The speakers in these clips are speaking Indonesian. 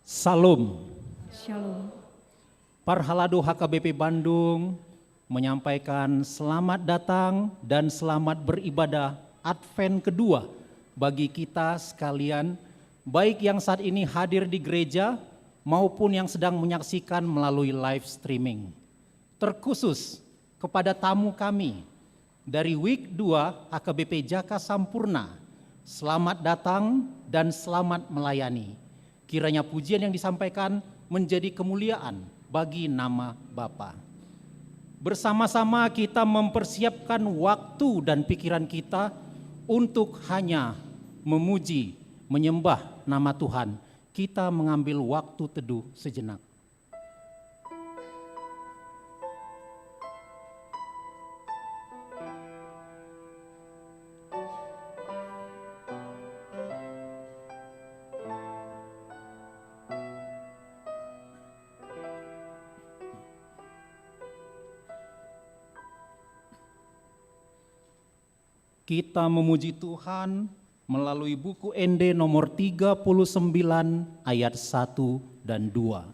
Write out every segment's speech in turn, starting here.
Salam. Shalom. Parhalado HKBP Bandung menyampaikan selamat datang dan selamat beribadah Advent kedua bagi kita sekalian, baik yang saat ini hadir di gereja maupun yang sedang menyaksikan melalui live streaming. Terkhusus kepada tamu kami dari Week 2 HKBP Jaka Sampurna, selamat datang dan selamat melayani. Kiranya pujian yang disampaikan menjadi kemuliaan bagi nama Bapa. Bersama-sama kita mempersiapkan waktu dan pikiran kita untuk hanya memuji, menyembah nama Tuhan. Kita mengambil waktu teduh sejenak. Kita memuji Tuhan melalui buku ND nomor 39 ayat 1 dan 2.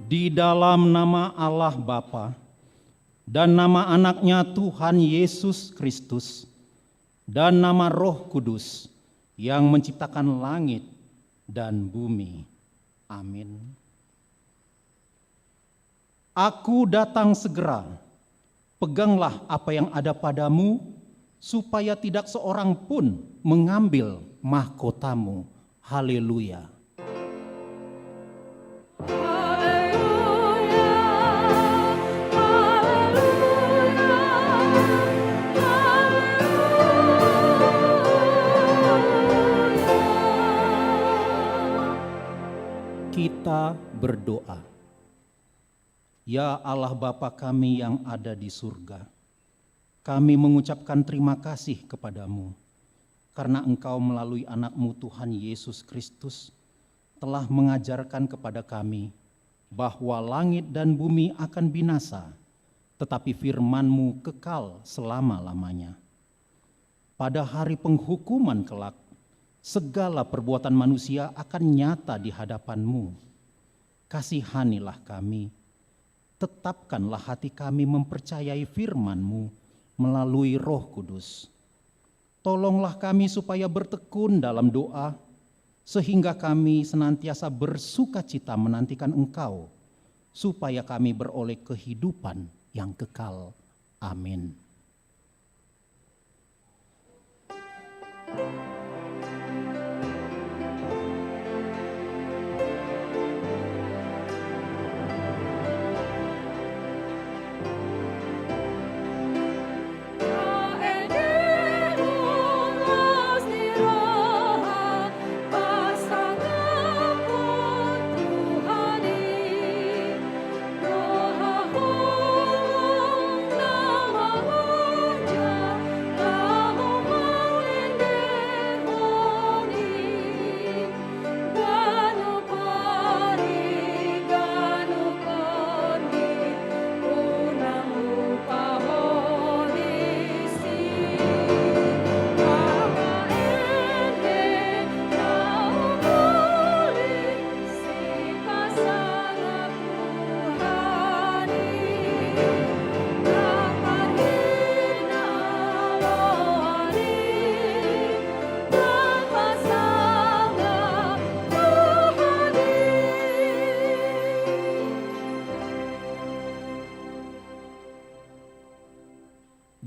Di dalam nama Allah Bapa dan nama anaknya Tuhan Yesus Kristus dan nama Roh Kudus yang menciptakan langit dan bumi. Amin. Aku datang segera. Peganglah apa yang ada padamu, supaya tidak seorang pun mengambil mahkotamu. Haleluya. Kita berdoa. Ya Allah Bapa kami yang ada di surga, kami mengucapkan terima kasih kepadamu karena Engkau melalui anak-Mu Tuhan Yesus Kristus telah mengajarkan kepada kami bahwa langit dan bumi akan binasa, tetapi firman-Mu kekal selama-lamanya. Pada hari penghukuman kelak, segala perbuatan manusia akan nyata di hadapan-Mu. Kasihanilah kami, tetapkanlah hati kami mempercayai firman-Mu melalui Roh Kudus. Tolonglah kami supaya bertekun dalam doa, sehingga kami senantiasa bersukacita menantikan Engkau, supaya kami beroleh kehidupan yang kekal. Amin.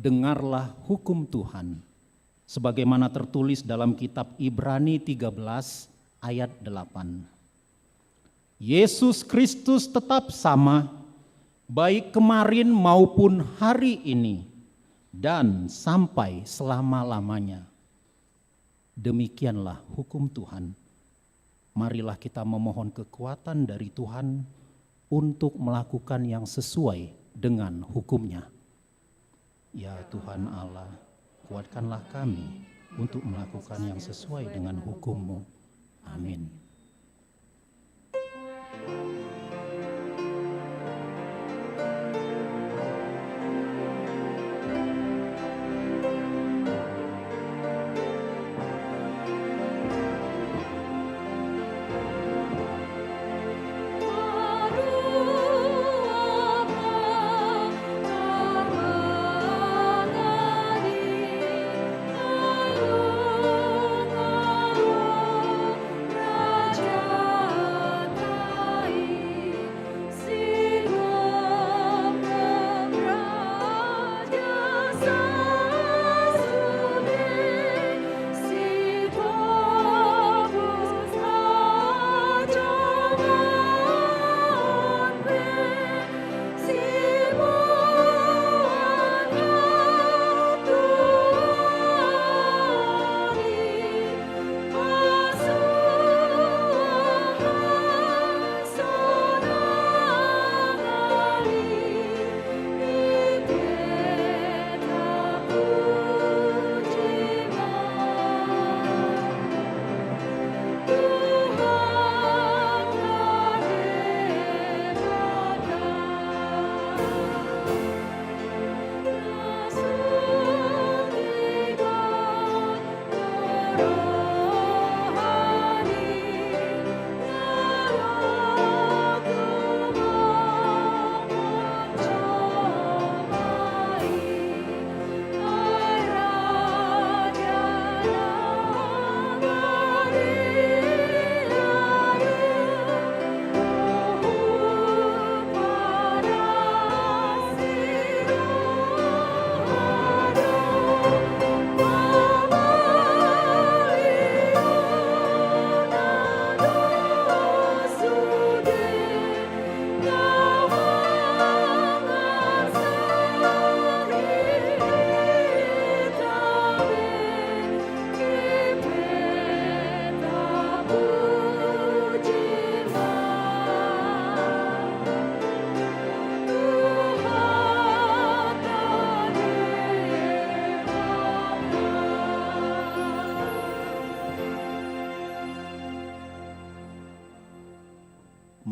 Dengarlah hukum Tuhan, sebagaimana tertulis dalam kitab Ibrani 13 ayat 8. Yesus Kristus tetap sama, baik kemarin maupun hari ini, dan sampai selama-lamanya. Demikianlah hukum Tuhan. Marilah kita memohon kekuatan dari Tuhan untuk melakukan yang sesuai dengan hukum-Nya. Ya Tuhan Allah, kuatkanlah kami untuk melakukan yang sesuai dengan hukum-Mu. Amin.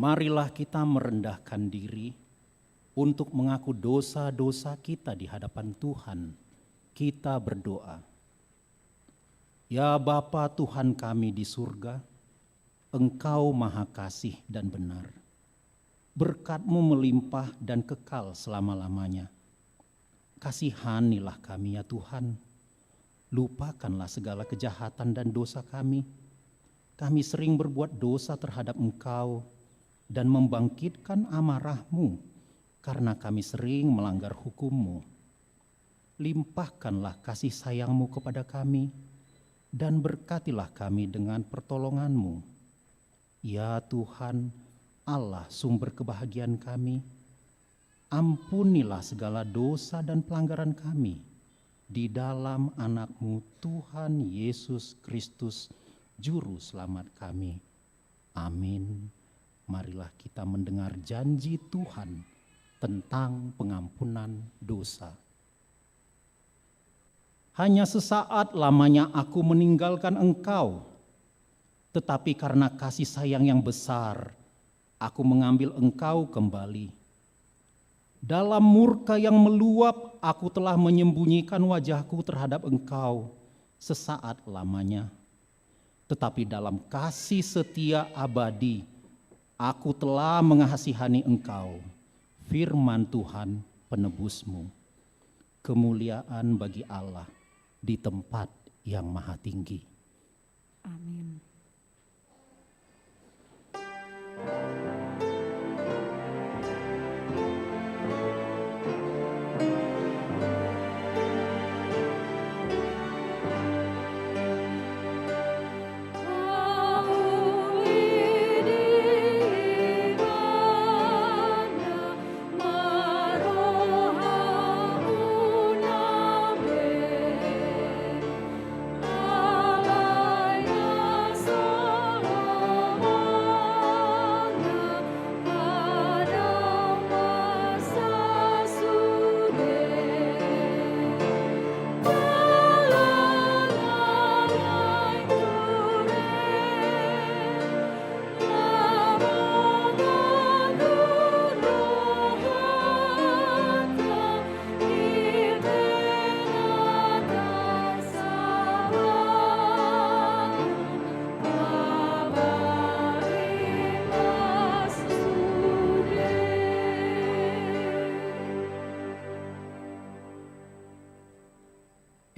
Marilah kita merendahkan diri untuk mengaku dosa-dosa kita di hadapan Tuhan. Kita berdoa. Ya Bapa Tuhan kami di surga, Engkau Maha Kasih dan benar. Berkat-Mu melimpah dan kekal selama-lamanya. Kasihanilah kami ya Tuhan. Lupakanlah segala kejahatan dan dosa kami. Kami sering berbuat dosa terhadap Engkau dan membangkitkan amarah-Mu karena kami sering melanggar hukum-Mu. Limpahkanlah kasih sayang-Mu kepada kami dan berkatilah kami dengan pertolongan-Mu. Ya Tuhan, Allah sumber kebahagiaan kami, ampunilah segala dosa dan pelanggaran kami di dalam anak-Mu Tuhan Yesus Kristus, Juru Selamat kami. Amin. Marilah kita mendengar janji Tuhan tentang pengampunan dosa. Hanya sesaat lamanya aku meninggalkan Engkau, tetapi karena kasih sayang yang besar, aku mengambil Engkau kembali. Dalam murka yang meluap, aku telah menyembunyikan wajahku terhadap Engkau sesaat lamanya. Tetapi dalam kasih setia abadi, aku telah mengasihani Engkau, firman Tuhan penebus-Mu. Kemuliaan bagi Allah di tempat yang maha tinggi. Amin.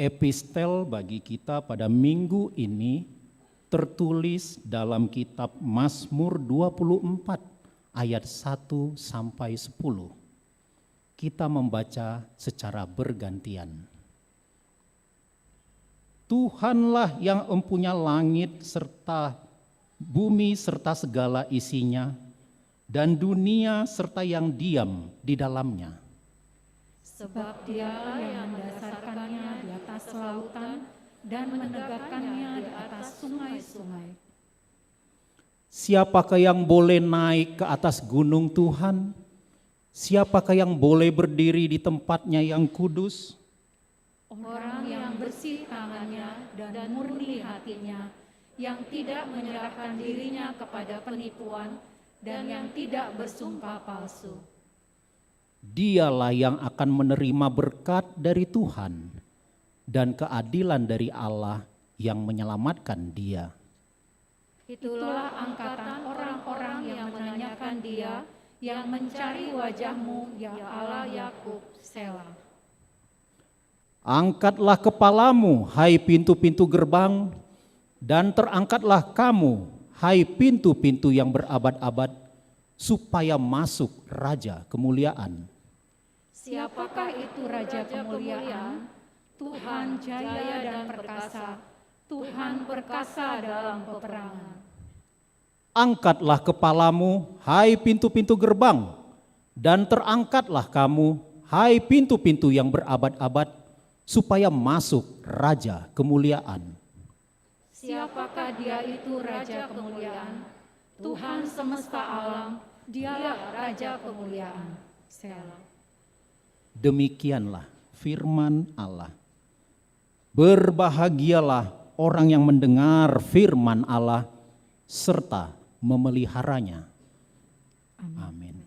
Epistel bagi kita pada minggu ini tertulis dalam kitab Mazmur 24 ayat 1 sampai 10. Kita membaca secara bergantian. Tuhanlah yang empunya langit serta bumi serta segala isinya, dan dunia serta yang diam di dalamnya. Sebab Dialah yang mendasarkannya di atas lautan dan menegakkannya di atas sungai-sungai. Siapakah yang boleh naik ke atas gunung Tuhan? Siapakah yang boleh berdiri di tempatnya yang kudus? Orang yang bersih tangannya dan murni hatinya, yang tidak menyerahkan dirinya kepada penipuan dan yang tidak bersumpah palsu. Dialah yang akan menerima berkat dari Tuhan dan keadilan dari Allah yang menyelamatkan dia. Itulah angkatan orang-orang yang menanyakan Dia, yang mencari wajah-Mu, ya Allah Yakub. Selah. Angkatlah kepalamu, hai pintu-pintu gerbang, dan terangkatlah kamu, hai pintu-pintu yang berabad-abad, supaya masuk Raja Kemuliaan. Siapakah itu Raja Kemuliaan? Tuhan jaya dan perkasa, Tuhan perkasa dalam peperangan. Angkatlah kepalamu, hai pintu-pintu gerbang, dan terangkatlah kamu, hai pintu-pintu yang berabad-abad, supaya masuk Raja Kemuliaan. Siapakah Dia itu Raja Kemuliaan? Tuhan semesta alam, Dialah Raja Kemuliaan. Selah. Demikianlah firman Allah. Berbahagialah orang yang mendengar firman Allah serta memeliharanya, Amin.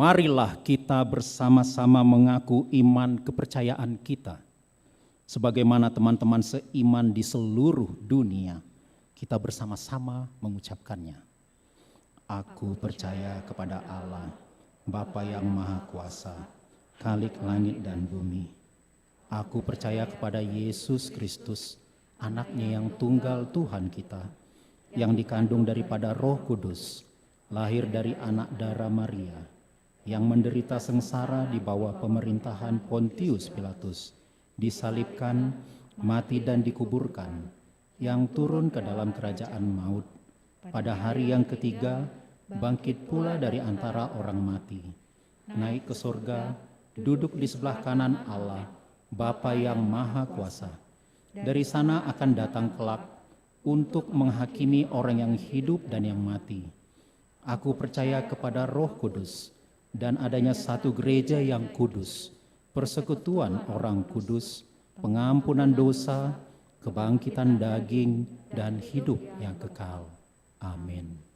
marilah kita bersama-sama mengaku iman kepercayaan kita. Sebagaimana teman-teman seiman di seluruh dunia, kita bersama-sama mengucapkannya. Aku percaya kepada Allah, Bapa yang Maha Kuasa, Khalik langit dan bumi. Aku percaya kepada Yesus Kristus, anaknya yang tunggal Tuhan kita, yang dikandung daripada Roh Kudus, lahir dari anak darah Maria, yang menderita sengsara di bawah pemerintahan Pontius Pilatus, disalibkan, mati dan dikuburkan, yang turun ke dalam kerajaan maut, pada hari yang ketiga bangkit pula dari antara orang mati, naik ke surga, duduk di sebelah kanan Allah, Bapa yang Maha Kuasa. Dari sana akan datang kelak untuk menghakimi orang yang hidup dan yang mati. Aku percaya kepada Roh Kudus dan adanya satu gereja yang kudus, persekutuan orang kudus, pengampunan dosa, kebangkitan daging, dan hidup yang kekal. Amin.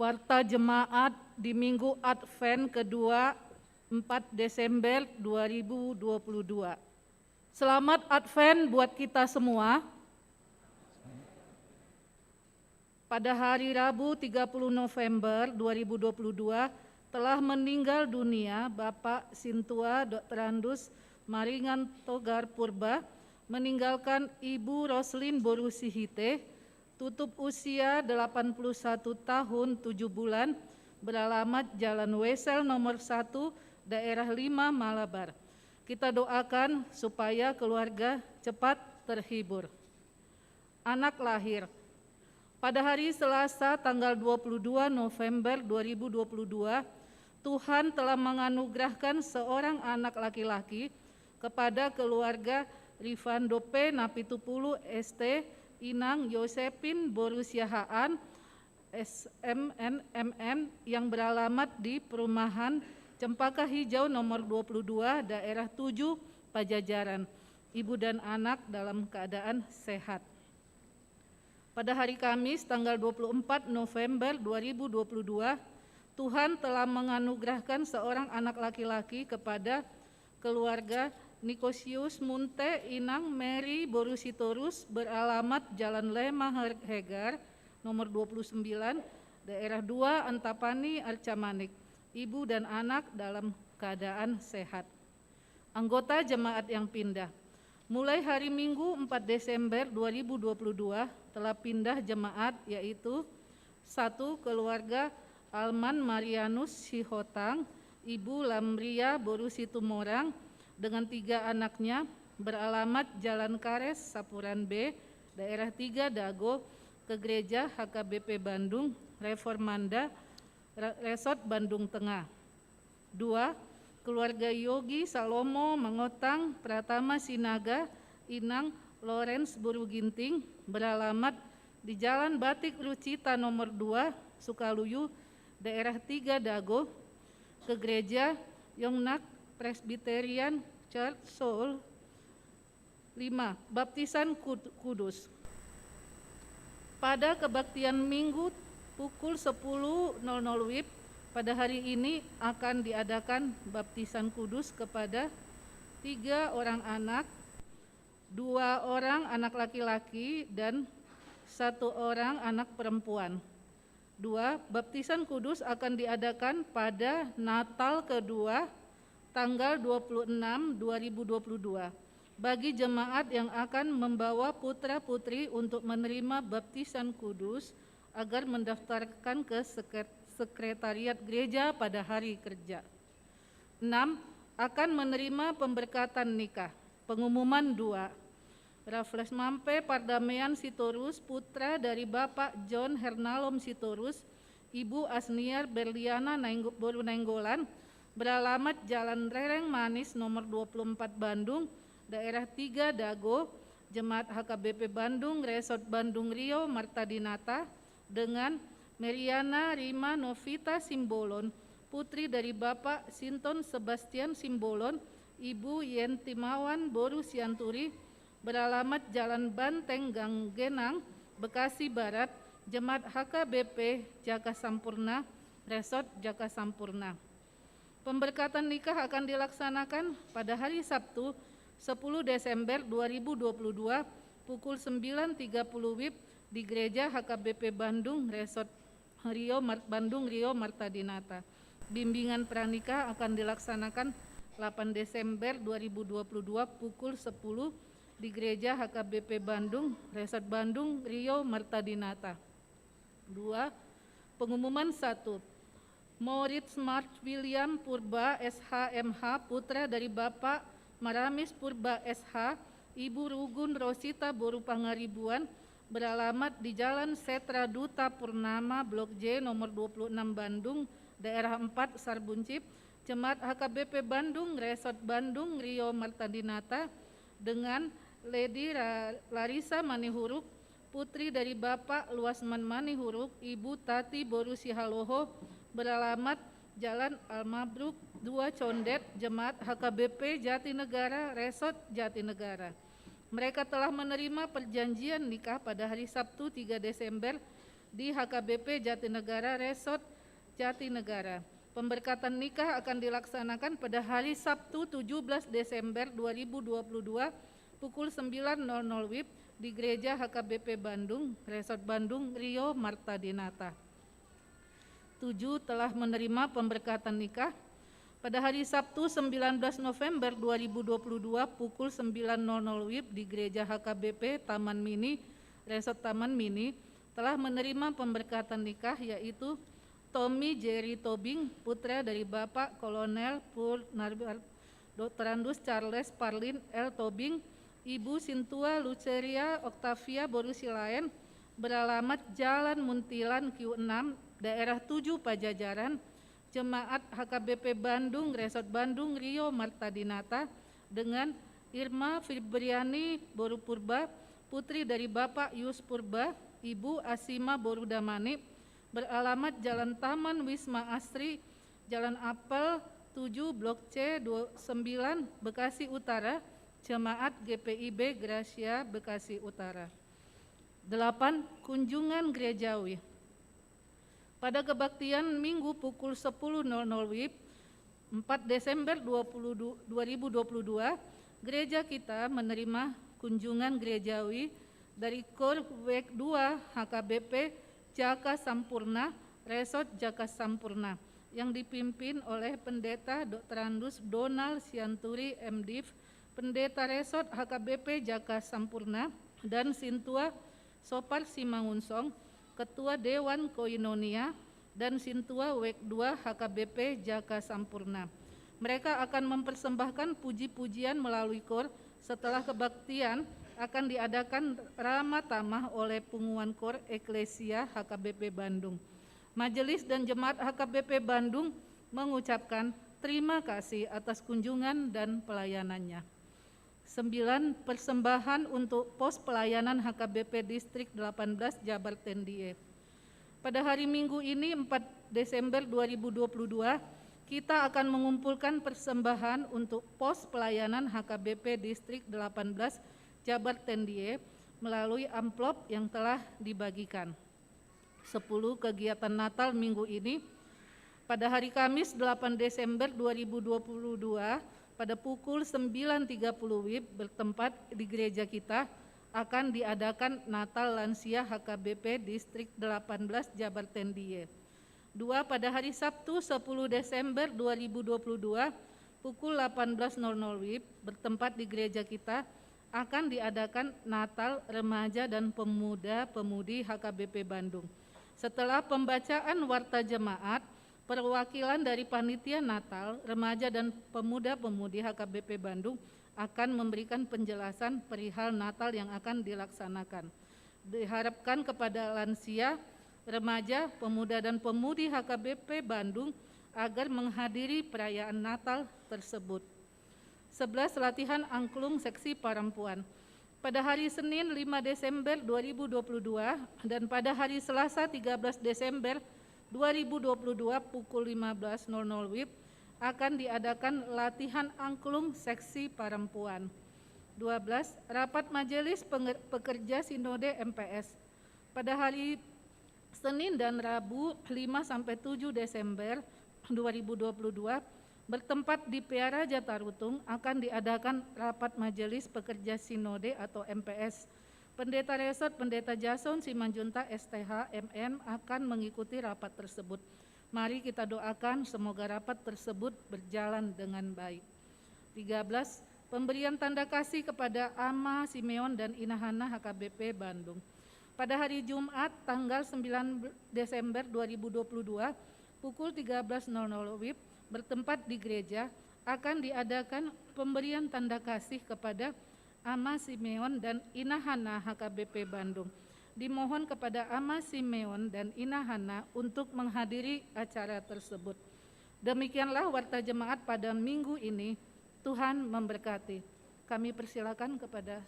Warta Jemaat di Minggu Advent kedua 4 Desember 2022. Selamat Advent buat kita semua. Pada hari Rabu 30 November 2022 telah meninggal dunia Bapak Sintua Dr. Andus Maringan Togar Purba, meninggalkan Ibu Roslin Borusihite, tutup usia 81 tahun 7 bulan, beralamat Jalan Wesel nomor 1, daerah 5 Malabar. Kita doakan supaya keluarga cepat terhibur. Anak lahir. Pada hari Selasa tanggal 22 November 2022, Tuhan telah menganugerahkan seorang anak laki-laki kepada keluarga Rifando P. Napitupulu ST, Inang Yosepin Borusiahaan SMNMN yang beralamat di Perumahan Cempaka Hijau nomor 22 daerah 7 Pajajaran. Ibu dan anak dalam keadaan sehat. Pada hari Kamis tanggal 24 November 2022, Tuhan telah menganugerahkan seorang anak laki-laki kepada keluarga Nikosius Munte Inang Mary Borusitorus beralamat Jalan Lema Hegar nomor 29 daerah 2 Antapani Arcamanik. Ibu dan anak dalam keadaan sehat. Anggota jemaat yang pindah. Mulai hari Minggu 4 Desember 2022 telah pindah jemaat, yaitu 1. Keluarga Alman Marianus Sihotang, Ibu Lamria Borusitumorang dengan 3 anaknya beralamat Jalan Kares Sapuran B, daerah 3 Dago, ke gereja HKBP Bandung Reformanda Resort Bandung Tengah. 2. Keluarga Yogi Salomo Mangotang Pratama Sinaga Inang Lawrence Buruginting beralamat di Jalan Batik Rucita nomor 2 Sukaluyu daerah 3 Dago, ke gereja Yongnak Presbyterian Church Seoul. 5. Baptisan Kudus. Pada kebaktian Minggu pukul 10.00 WIB pada hari ini akan diadakan baptisan kudus kepada 3 orang anak, 2 orang anak laki-laki dan 1 orang anak perempuan. 2. Baptisan kudus akan diadakan pada Natal kedua tanggal 26 2022 bagi jemaat yang akan membawa putra-putri untuk menerima baptisan kudus agar mendaftarkan ke sekretariat gereja pada hari kerja. 6. Akan menerima pemberkatan nikah. Pengumuman 2. Raffles Mampe Pardamean Sitorus, putra dari Bapak John Hernalom Sitorus, Ibu Asniar Berliana Boru Nainggolan, beralamat Jalan Rereng Manis nomor 24 Bandung, daerah 3 Dago, Jemaat HKBP Bandung, Resort Bandung Rio Martadinata, dengan Meriana Rima Novita Simbolon, putri dari Bapak Sinton Sebastian Simbolon, Ibu Yentimawan Boru Sianturi, beralamat Jalan Banteng Ganggenang, Bekasi Barat, Jemaat HKBP Jaka Sampurna, Resort Jaka Sampurna. Pemberkatan nikah akan dilaksanakan pada hari Sabtu 10 Desember 2022 pukul 9.30 WIB di Gereja HKBP Bandung, Resort Bandung Rio Martadinata. Bimbingan pranikah akan dilaksanakan 8 Desember 2022 pukul 10 di Gereja HKBP Bandung, Resort Bandung Rio Martadinata. 2. Pengumuman 1. Moritz Mark William Purba SHMH, putra dari Bapak Maramis Purba SH, Ibu Rugun Rosita Boru Pangaribuan, beralamat di Jalan Setra Duta Purnama Blok J nomor 26 Bandung, daerah 4 Sarbuncip, Jemaat HKBP Bandung, Resort Bandung Rio Martadinata, dengan Lady Larissa Manihuruk, putri dari Bapak Luasman Manihuruk, Ibu Tati Borusihaloho, beralamat Jalan Almabruk 2 Condet, Jemaat HKBP Jatinegara, Resort Jatinegara. Mereka telah menerima perjanjian nikah pada hari Sabtu 3 Desember di HKBP Jatinegara Resort Jatinegara. Pemberkatan nikah akan dilaksanakan pada hari Sabtu 17 Desember 2022 pukul 9.00 WIB di Gereja HKBP Bandung, Resort Bandung, Rio Marta Dinata. 7. Telah menerima pemberkatan nikah pada hari Sabtu 19 November 2022 pukul 9.00 WIB di Gereja HKBP Taman Mini, Resort Taman Mini, telah menerima pemberkatan nikah yaitu Tommy Jerry Tobing, putra dari Bapak Kolonel Purnawirawan Dr. Andus Charles Parlin L. Tobing, Ibu Sintua Luceria Octavia Borusilaen, beralamat Jalan Muntilan Q6, Daerah 7 Pajajaran, Jemaat HKBP Bandung, Resort Bandung, Rio Marta Dinata, dengan Irma Fibriani Borupurba, putri dari Bapak Yus Purba, Ibu Asima Borudamani, beralamat Jalan Taman Wisma Asri, Jalan Apel 7 Blok C 9 Bekasi Utara, Jemaat GPIB Gracia Bekasi Utara. 8. Kunjungan gerejawi. Pada kebaktian Minggu pukul 10.00 WIB 4 Desember 2022, gereja kita menerima kunjungan gerejawi dari Kor Wek 2 HKBP Jaka Sampurna, Resort Jaka Sampurna, yang dipimpin oleh Pendeta Dr. Andus Donald Sianturi MDiv, Pendeta Resort HKBP Jaka Sampurna, dan Sintua Sopar Simangunsong, Ketua Dewan Koinonia, dan Sintua Wek 2 HKBP Jaka Sampurna. Mereka akan mempersembahkan puji-pujian melalui kor. Setelah kebaktian akan diadakan ramah tamah oleh Punguan Kor Eklesia HKBP Bandung. Majelis dan Jemaat HKBP Bandung mengucapkan terima kasih atas kunjungan dan pelayanannya. 9. Persembahan untuk pos pelayanan HKBP Distrik 18 Jabar Tendie. Pada hari Minggu ini 4 Desember 2022, kita akan mengumpulkan persembahan untuk pos pelayanan HKBP Distrik 18 Jabar Tendie melalui amplop yang telah dibagikan. 10. Kegiatan Natal minggu ini pada hari Kamis 8 Desember 2022 pada pukul 9.30 WIB bertempat di gereja kita akan diadakan Natal Lansia HKBP Distrik 18 Jabar Tendie. 2. Pada hari Sabtu 10 Desember 2022 pukul 18.00 WIB bertempat di gereja kita akan diadakan Natal Remaja dan Pemuda-Pemudi HKBP Bandung. Setelah pembacaan warta jemaat, perwakilan dari Panitia Natal, Remaja dan Pemuda-Pemudi HKBP Bandung akan memberikan penjelasan perihal Natal yang akan dilaksanakan. Diharapkan kepada lansia, remaja, pemuda dan pemudi HKBP Bandung agar menghadiri perayaan Natal tersebut. 11. Latihan angklung seksi perempuan. Pada hari Senin 5 Desember 2022 dan pada hari Selasa 13 Desember 2022 pukul 15.00 WIB akan diadakan latihan angklung seksi perempuan. 12. Rapat Majelis Pekerja Sinode MPS. Pada hari Senin dan Rabu 5-7 Desember 2022 bertempat di Peara Jatarutung akan diadakan rapat Majelis Pekerja Sinode atau MPS. Pendeta Resort Pendeta Jason Simanjunta STH MM akan mengikuti rapat tersebut. Mari kita doakan semoga rapat tersebut berjalan dengan baik. 13. Pemberian tanda kasih kepada Ama Simeon dan Inahana HKBP Bandung. Pada hari Jumat tanggal 9 Desember 2022 pukul 13.00 WIB bertempat di gereja akan diadakan pemberian tanda kasih kepada Ama Simeon dan Inahana HKBP Bandung. Dimohon kepada Ama Simeon dan Inahana untuk menghadiri acara tersebut. Demikianlah warta jemaat pada minggu ini. Tuhan memberkati. Kami persilakan kepada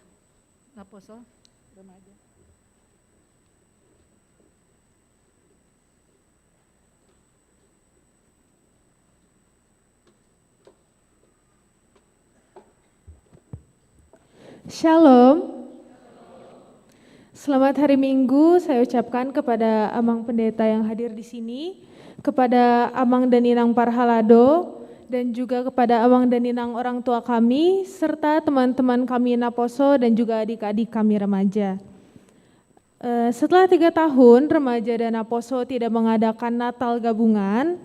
Apostol Remaja. Shalom. Selamat hari Minggu saya ucapkan kepada Amang Pendeta yang hadir di sini, kepada Amang dan Inang Parhalado, dan juga kepada Amang dan Inang orang tua kami, serta teman-teman kami Naposo dan juga adik-adik kami remaja. Setelah 3 tahun remaja dan Naposo tidak mengadakan Natal gabungan,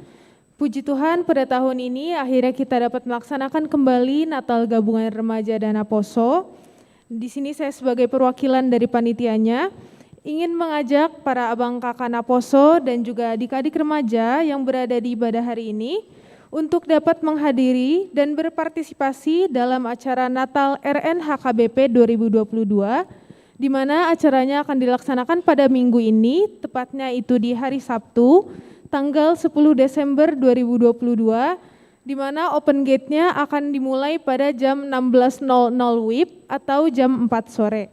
puji Tuhan pada tahun ini akhirnya kita dapat melaksanakan kembali Natal gabungan remaja dan Naposo. Di sini saya sebagai perwakilan dari panitianya ingin mengajak para abang kakak Naposo dan juga adik-adik remaja yang berada di ibadah hari ini untuk dapat menghadiri dan berpartisipasi dalam acara Natal RNHKBP 2022, di mana acaranya akan dilaksanakan pada minggu ini, tepatnya itu di hari Sabtu, tanggal 10 Desember 2022, di mana open gate-nya akan dimulai pada jam 16.00 WIB atau jam 4 sore.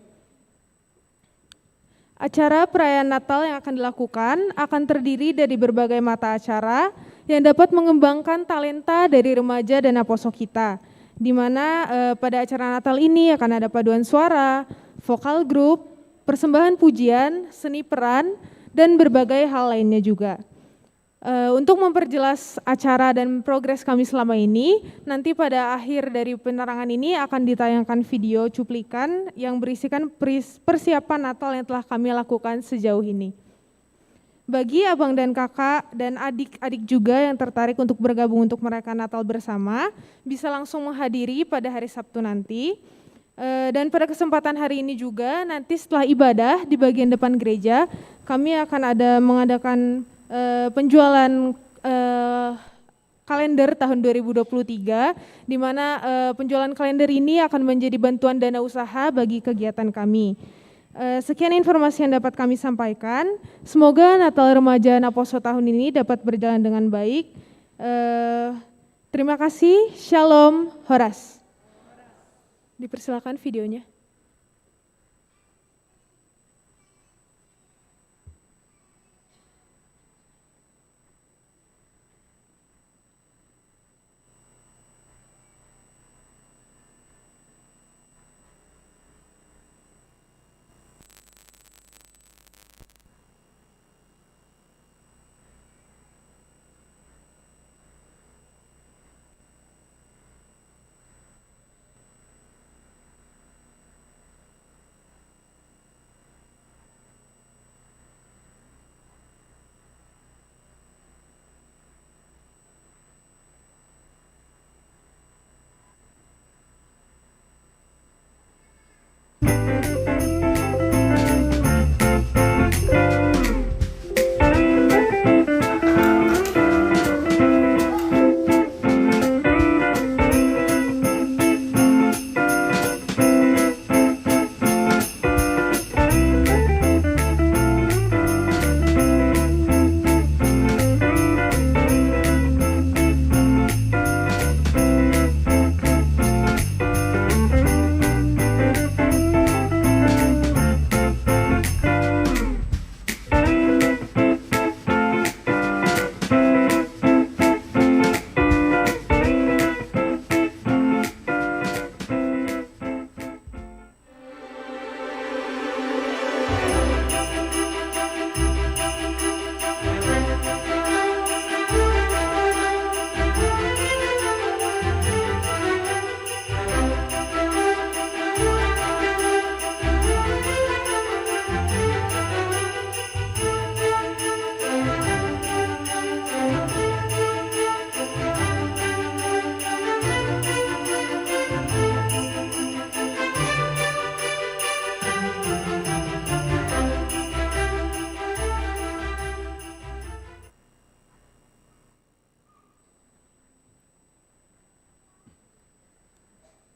Acara perayaan Natal yang akan dilakukan akan terdiri dari berbagai mata acara yang dapat mengembangkan talenta dari remaja dan Naposo kita, di mana pada acara Natal ini akan ada paduan suara, vokal grup, persembahan pujian, seni peran, dan berbagai hal lainnya juga. Untuk memperjelas acara dan progres kami selama ini, nanti pada akhir dari penerangan ini akan ditayangkan video cuplikan yang berisikan persiapan Natal yang telah kami lakukan sejauh ini. Bagi abang dan kakak dan adik-adik juga yang tertarik untuk bergabung untuk merayakan Natal bersama, bisa langsung menghadiri pada hari Sabtu nanti. Dan pada kesempatan hari ini juga, nanti setelah ibadah di bagian depan gereja, kami akan mengadakan penjualan kalender tahun 2023, di mana penjualan kalender ini akan menjadi bantuan dana usaha bagi kegiatan kami. Sekian informasi yang dapat kami sampaikan. Semoga Natal Remaja Naposo tahun ini dapat berjalan dengan baik. Terima kasih. Shalom, Horas. Dipersilakan videonya.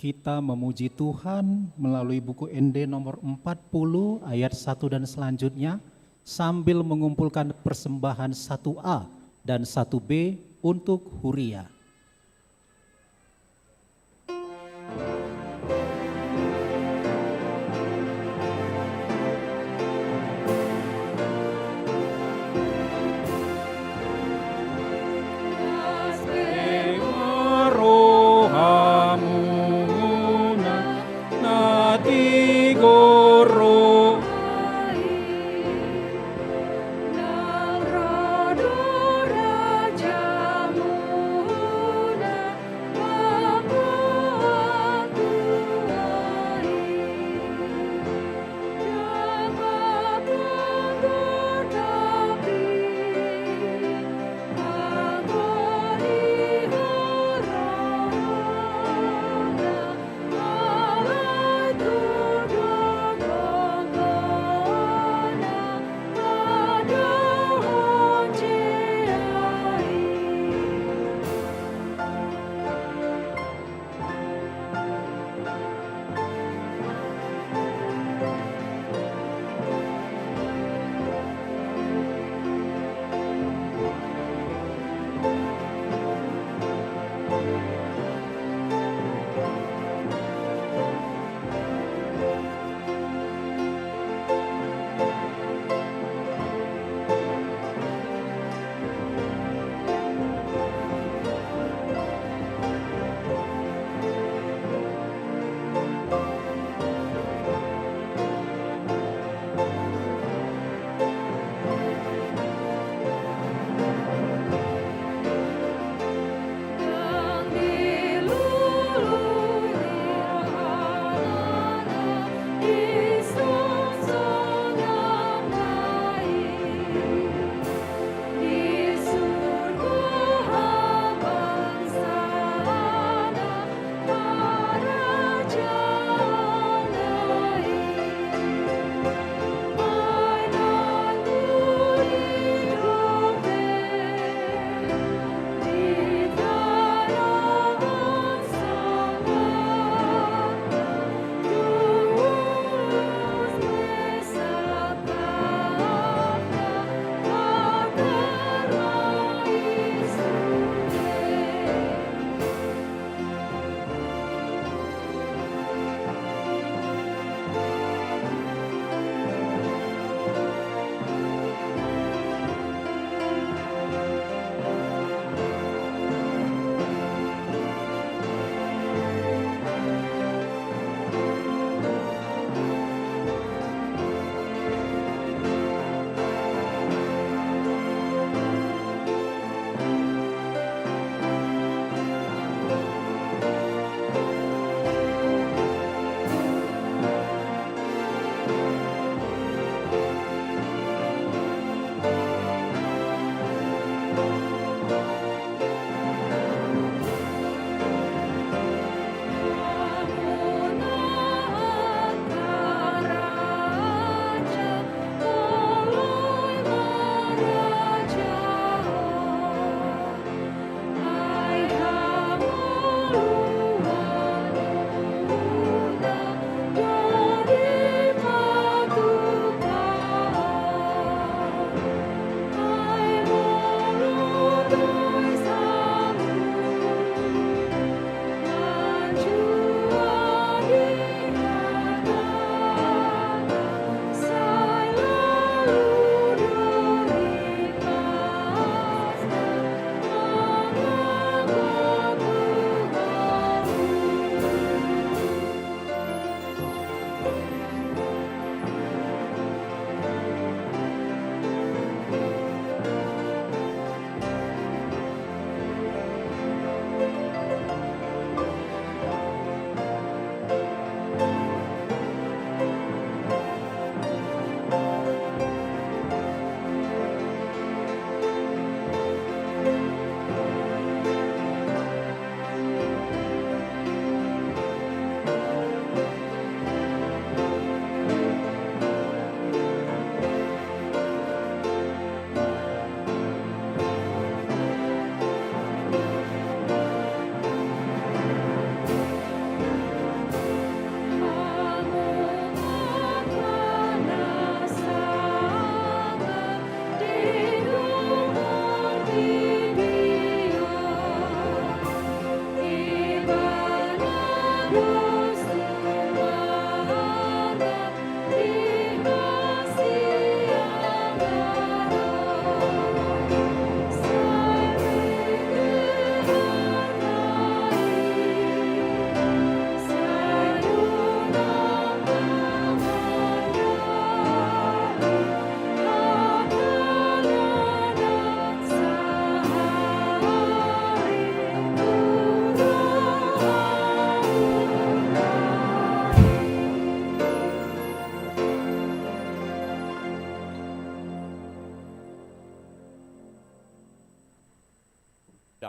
Kita memuji Tuhan melalui buku ND nomor 40 ayat 1 dan selanjutnya sambil mengumpulkan persembahan 1A dan 1B untuk Huria.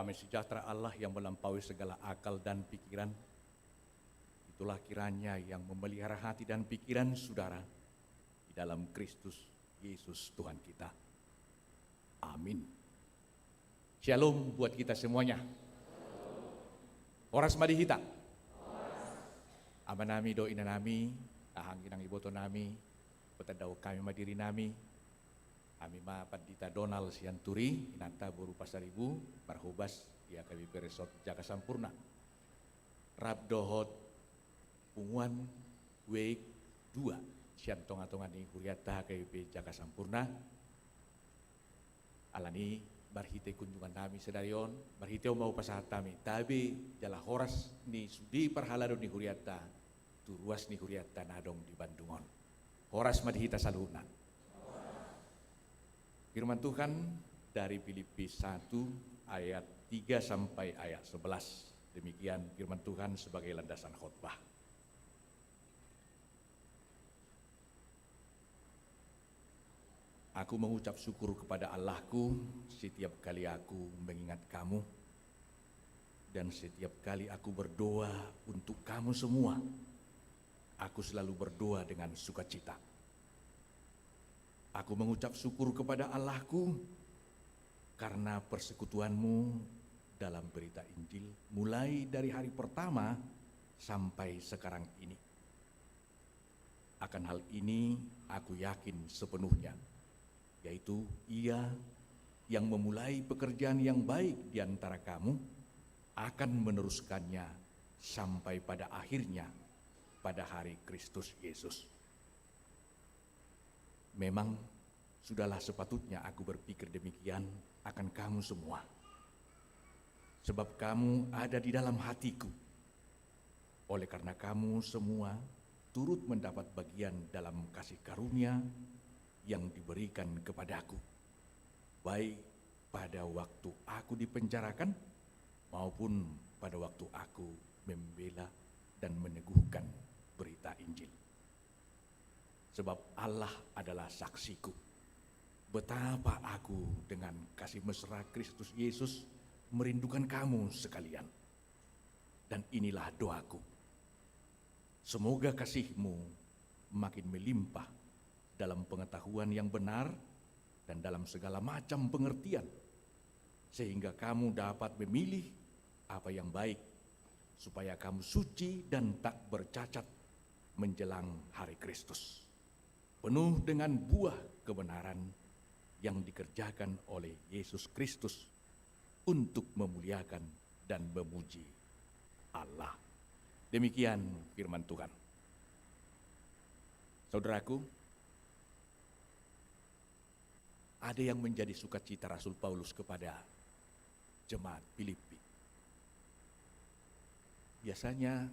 damai sejahtera Allah yang melampaui segala akal dan pikiran, itulah kiranya yang memelihara hati dan pikiran saudara di dalam Kristus Yesus Tuhan kita. Amin. Shalom buat kita semuanya. Horas madihita. Amanami do inanami, ahangginang iboto nami, petadau kami madiri nami, kami ma Pandita Donald Sianturi, inanta Boru Pasaribu, Marhubas, di AKBP Resort Jaka Sampurna. Rabdohot Punguan Week 2, Siantonga-tonga di Huriata AKBP Jaka Sampurna. Alani barhite kunjungan nami sedarion, barhite mau pasahat kami, tapi jala horas ni sudi parhalado ni Huriata, turuas ni Huriata nadong di Bandungon. Horas madhita saluna. Firman Tuhan dari Filipi 1 ayat 3 sampai ayat 11. Demikian firman Tuhan sebagai landasan khotbah. Aku mengucap syukur kepada Allahku setiap kali aku mengingat kamu, dan setiap kali aku berdoa untuk kamu semua. Aku selalu berdoa dengan sukacita. Aku mengucap syukur kepada Allahku karena persekutuanmu dalam berita Injil mulai dari hari pertama sampai sekarang ini. Akan hal ini aku yakin sepenuhnya, yaitu Ia yang memulai pekerjaan yang baik di antara kamu akan meneruskannya sampai pada akhirnya pada hari Kristus Yesus. Memang sudahlah sepatutnya aku berpikir demikian akan kamu semua. Sebab kamu ada di dalam hatiku. Oleh karena kamu semua turut mendapat bagian dalam kasih karunia yang diberikan kepadaku. Baik pada waktu aku dipenjarakan maupun pada waktu aku membela dan meneguhkan berita Injil. Sebab Allah adalah saksiku, betapa aku dengan kasih mesra Kristus Yesus merindukan kamu sekalian. Dan inilah doaku, semoga kasihmu makin melimpah dalam pengetahuan yang benar dan dalam segala macam pengertian, sehingga kamu dapat memilih apa yang baik, supaya kamu suci dan tak bercacat menjelang hari Kristus, penuh dengan buah kebenaran yang dikerjakan oleh Yesus Kristus untuk memuliakan dan memuji Allah. Demikian firman Tuhan. Saudaraku, ada yang menjadi sukacita Rasul Paulus kepada jemaat Filipi. Biasanya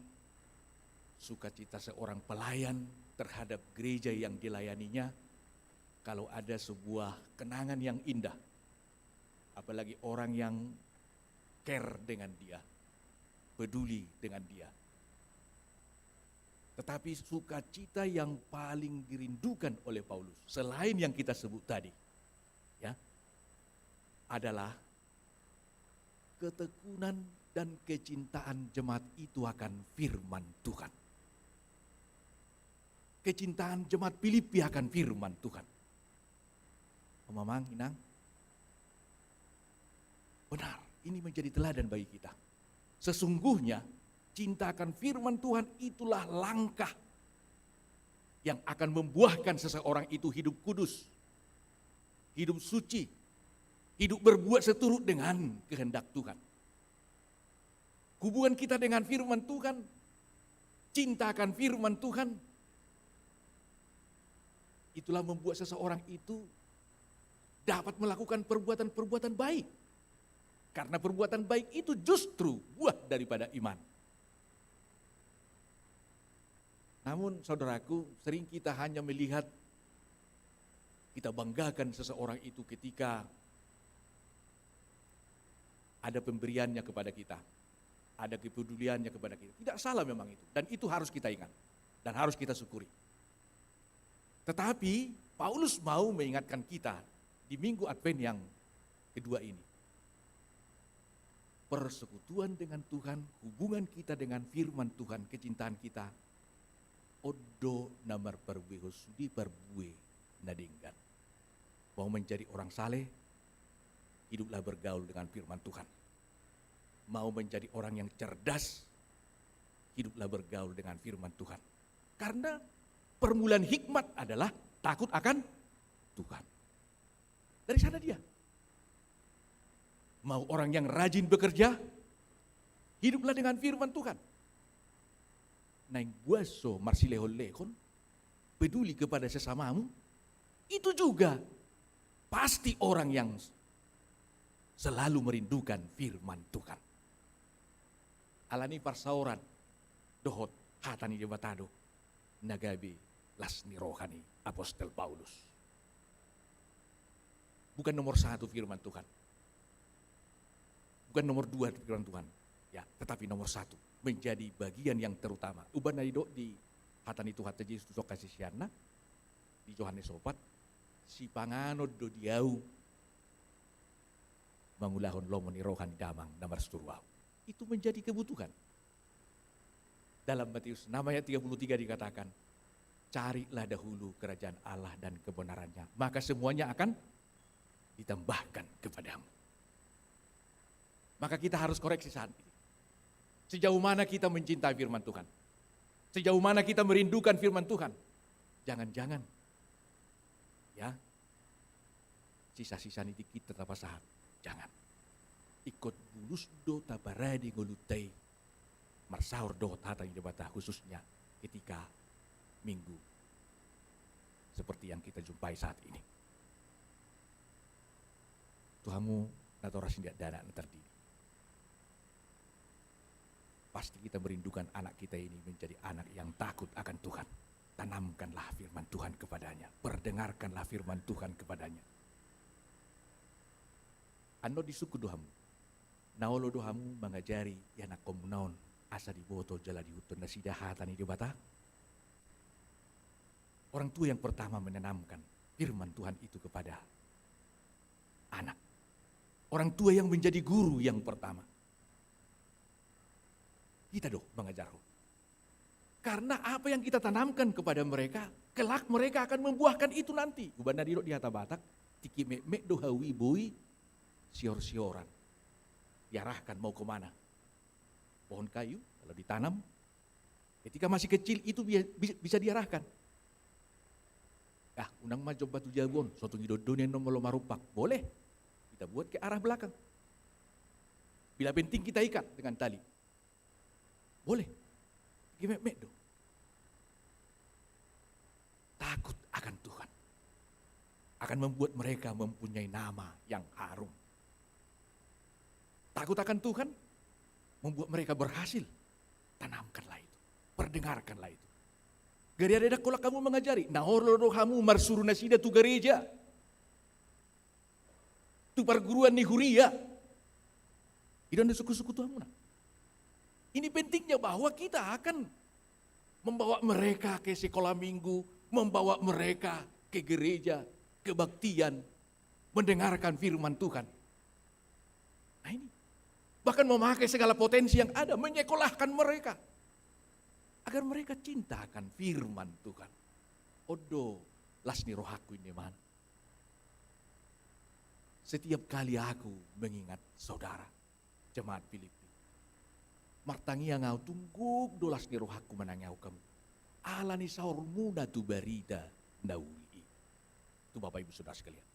sukacita seorang pelayan terhadap gereja yang dilayaninya kalau ada sebuah kenangan yang indah, apalagi orang yang care dengan dia, peduli dengan dia. Tetapi sukacita yang paling dirindukan oleh Paulus, selain yang kita sebut tadi, ya, adalah ketekunan dan kecintaan jemaat itu akan firman Tuhan. Kecintaan jemaat Filipi akan firman Tuhan. Mamang, Inang, benar, ini menjadi teladan bagi kita. Sesungguhnya cinta akan firman Tuhan itulah langkah yang akan membuahkan seseorang itu hidup kudus, hidup suci, hidup berbuat seturut dengan kehendak Tuhan. Hubungan kita dengan firman Tuhan, cinta akan firman Tuhan, itulah membuat seseorang itu dapat melakukan perbuatan-perbuatan baik. Karena perbuatan baik itu justru buah daripada iman. Namun saudaraku, sering kita hanya melihat, kita banggakan seseorang itu ketika ada pemberiannya kepada kita, ada kepeduliannya kepada kita. Tidak salah memang itu, dan itu harus kita ingat, dan harus kita syukuri. Tetapi Paulus mau mengingatkan kita di Minggu Advent yang kedua ini, persekutuan dengan Tuhan, hubungan kita dengan firman Tuhan, kecintaan kita, odo namar perbuih sudi perbuih nadinggan. Mau menjadi orang saleh, hiduplah bergaul dengan firman Tuhan. Mau menjadi orang yang cerdas, hiduplah bergaul dengan firman Tuhan. Karena permulaan hikmat adalah takut akan Tuhan. Dari sana dia. Mau orang yang rajin bekerja, hiduplah dengan firman Tuhan. Naing buaso marsilehon-lehon, peduli kepada sesamamu, itu juga pasti orang yang selalu merindukan firman Tuhan. Alani parsauran, dohot hatani debatado, nagabi lasni rohani Apostel Paulus. Bukan nomor 1 firman Tuhan. Bukan nomor 2 firman Tuhan. Ya, tetapi nomor 1 menjadi bagian yang terutama. Uban naido di hatani Tuhan Yesus kasih siana di Yohanes 4 si panganod do diau mangulahon lomoni rohani damang namar sturwau. Itu menjadi kebutuhan. Dalam Matius 6 ayat 33 dikatakan, carilah dahulu kerajaan Allah dan kebenarannya, maka semuanya akan ditambahkan kepadamu. Maka kita harus koreksi saat ini. Sejauh mana kita mencintai firman Tuhan? Sejauh mana kita merindukan firman Tuhan? Jangan-jangan ya sisa-sisa niti kita tetap sahat. Jangan. Ikut bulus do tabaradi ngolutai marsaur do tata yang debata khususnya ketika minggu seperti yang kita jumpai saat ini. Tuhamu natora sindiak dana terdiri. Pasti kita merindukan anak kita ini menjadi anak yang takut akan Tuhan. Tanamkanlah firman Tuhan kepadanya. Perdengarkanlah firman Tuhan kepadanya. Ano di suku dohamu. Naolo dohamu mengajari yanak komunaon asa diboto jala diutun na sidahatan di bata. Orang tua yang pertama menanamkan firman Tuhan itu kepada anak. Orang tua yang menjadi guru yang pertama. Kita dong mengajar. Karena apa yang kita tanamkan kepada mereka, kelak mereka akan membuahkan itu nanti. Ubana diro di hata Batak, tiki mek do hawi bui, sior-sioran. Diarahkan mau kemana? Pohon kayu, kalau ditanam, ketika masih kecil itu bisa diarahkan. Unang majo batu jabon, suatu ngidodon yang nomor marupak, boleh. Kita buat ke arah belakang. Bila penting kita ikat dengan tali. Boleh. Gimek-mek dong. Takut akan Tuhan. Akan membuat mereka mempunyai nama yang harum. Takut akan Tuhan membuat mereka berhasil. Tanamkanlah itu. Perdengarkanlah itu. Gari ada kalau kamu mengajari. Nahorlo kamu marsuru nasida tu gereja. Tu perguruan ni huria. Itu ada suku-suku Tuhan. Ini pentingnya bahwa kita akan membawa mereka ke sekolah minggu, membawa mereka ke gereja, kebaktian, mendengarkan firman Tuhan. Nah ini, bahkan memakai segala potensi yang ada, menyekolahkan mereka. Agar mereka cinta akan firman Tuhan. Odo, lasni rohaku ini man. Setiap kali aku mengingat saudara, jemaat Filipi. Martangia ngau tungguk dolas ni rohaku menangau kamu. Ala ni saur muda tu barida nauli. Itu Bapak Ibu Saudara sekalian.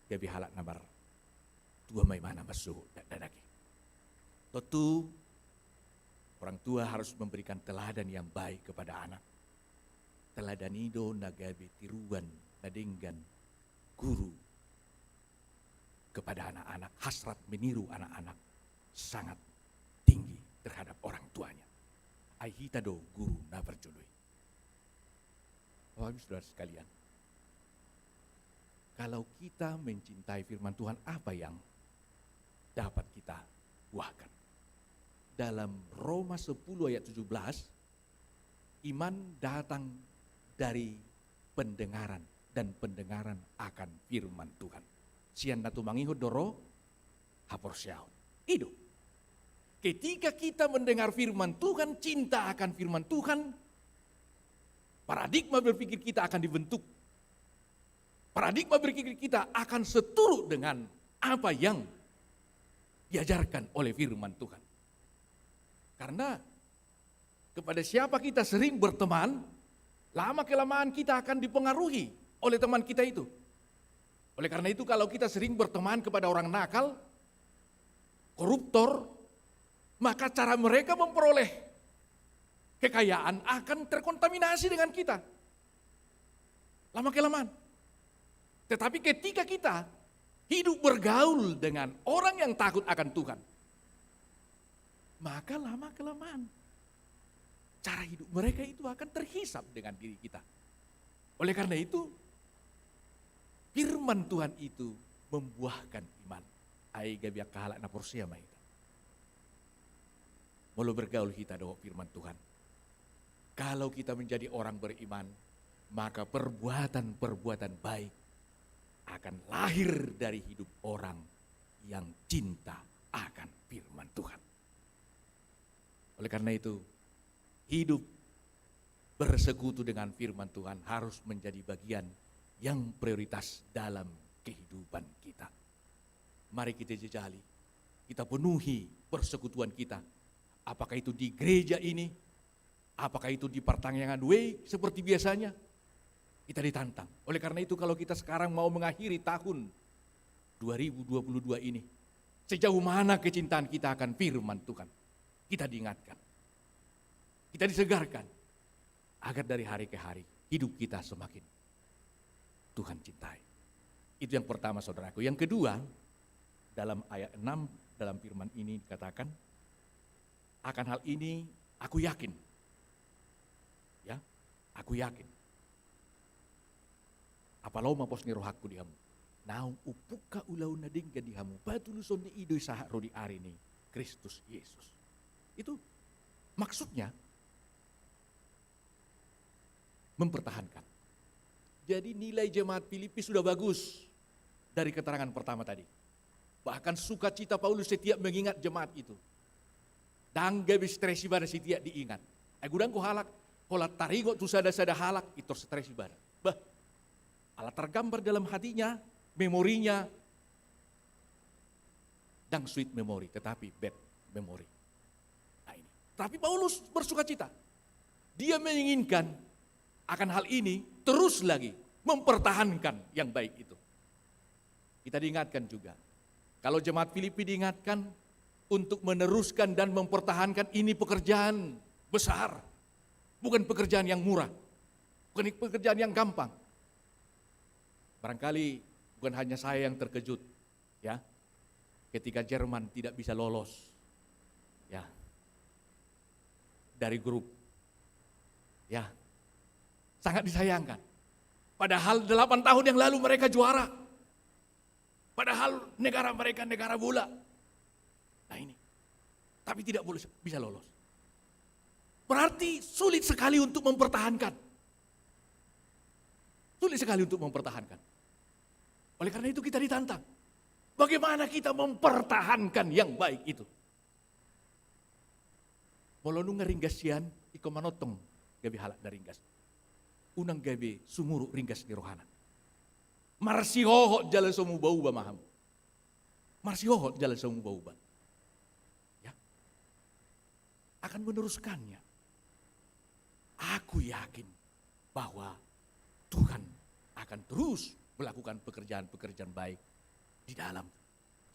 Gabi halak namar tua may mana masuk dadaki. Tentu orang tua harus memberikan teladan yang baik kepada anak. Teladan itu nagabi tiruan nadenggan guru kepada anak-anak, hasrat meniru anak-anak sangat tinggi terhadap orang tuanya. Aihita do guru na berjului. Bapak Ibu Saudara sekalian, kalau kita mencintai firman Tuhan, apa yang dapat kita buahkan? Dalam Roma 10 ayat 17, iman datang dari pendengaran dan pendengaran akan firman Tuhan. Sian natu mangihud doro haporsiaon. Hidup. Ketika kita mendengar firman Tuhan, cinta akan firman Tuhan, paradigma berpikir kita akan dibentuk. Paradigma berpikir kita akan seturut dengan apa yang diajarkan oleh firman Tuhan. Karena kepada siapa kita sering berteman, lama-kelamaan kita akan dipengaruhi oleh teman kita itu. Oleh karena itu kalau kita sering berteman kepada orang nakal, koruptor, maka cara mereka memperoleh kekayaan akan terkontaminasi dengan kita. Lama-kelamaan. Tetapi ketika kita hidup bergaul dengan orang yang takut akan Tuhan, maka lama-kelamaan cara hidup mereka itu akan terhisap dengan diri kita. Oleh karena itu, firman Tuhan itu membuahkan iman. Ai gabiak kahalak na porsia maita. Mulu bergaul kita dengan firman Tuhan. Kalau kita menjadi orang beriman, maka perbuatan-perbuatan baik akan lahir dari hidup orang yang cinta akan firman Tuhan. Oleh karena itu, hidup bersekutu dengan firman Tuhan harus menjadi bagian yang prioritas dalam kehidupan kita. Mari kita jejali, kita penuhi persekutuan kita. Apakah itu di gereja ini, apakah itu di pertanyaan way seperti biasanya, kita ditantang. Oleh karena itu kalau kita sekarang mau mengakhiri tahun 2022 ini, sejauh mana kecintaan kita akan firman Tuhan, kita diingatkan, kita disegarkan, agar dari hari ke hari hidup kita semakin Tuhan cintai. Itu yang pertama saudaraku. Yang kedua, dalam ayat 6 dalam firman ini dikatakan, akan hal ini aku yakin. Ya, aku yakin. Apalau mapos ni rohakku dihamu. Naung upuka ulau nadingga dihamu. Batuluson ni idoy sahak rodi ari ni Kristus Yesus. Itu maksudnya mempertahankan. Jadi nilai jemaat Filipi sudah bagus dari keterangan pertama tadi. Bahkan sukacita Paulus setiap mengingat jemaat itu. Dangga bistresi bada setiap diingat. Agudang ko halak, kolat tarigo tu sada-sada halak, itu stresi bada. Bah, alat tergambar dalam hatinya, memorinya, dan sweet memory, tetapi bad memory. Nah ini. Tapi Paulus bersukacita. Dia menginginkan akan hal ini terus lagi mempertahankan yang baik itu. Kita diingatkan juga, kalau jemaat Filipi diingatkan untuk meneruskan dan mempertahankan ini pekerjaan besar, bukan pekerjaan yang murah, bukan pekerjaan yang gampang. Barangkali bukan hanya saya yang terkejut, ya, ketika Jerman tidak bisa lolos, ya, dari grup, ya, sangat disayangkan. Padahal 8 tahun yang lalu mereka juara, padahal negara mereka negara bola. Nah ini, tapi tidak boleh bisa lolos. Berarti sulit sekali untuk mempertahankan. Sulit sekali untuk mempertahankan. Oleh karena itu kita ditantang. Bagaimana kita mempertahankan yang baik itu? Molonu ngeringgasian iko manotong gabi halak dari ringgas. Unang gabi sumuru ringgas di rohana. Marsihoho jalan somu bau ba maham. Marsihoho jalan somu bau ba. Ya. Akan meneruskannya. Aku yakin bahwa Tuhan akan terus melakukan pekerjaan-pekerjaan baik di dalam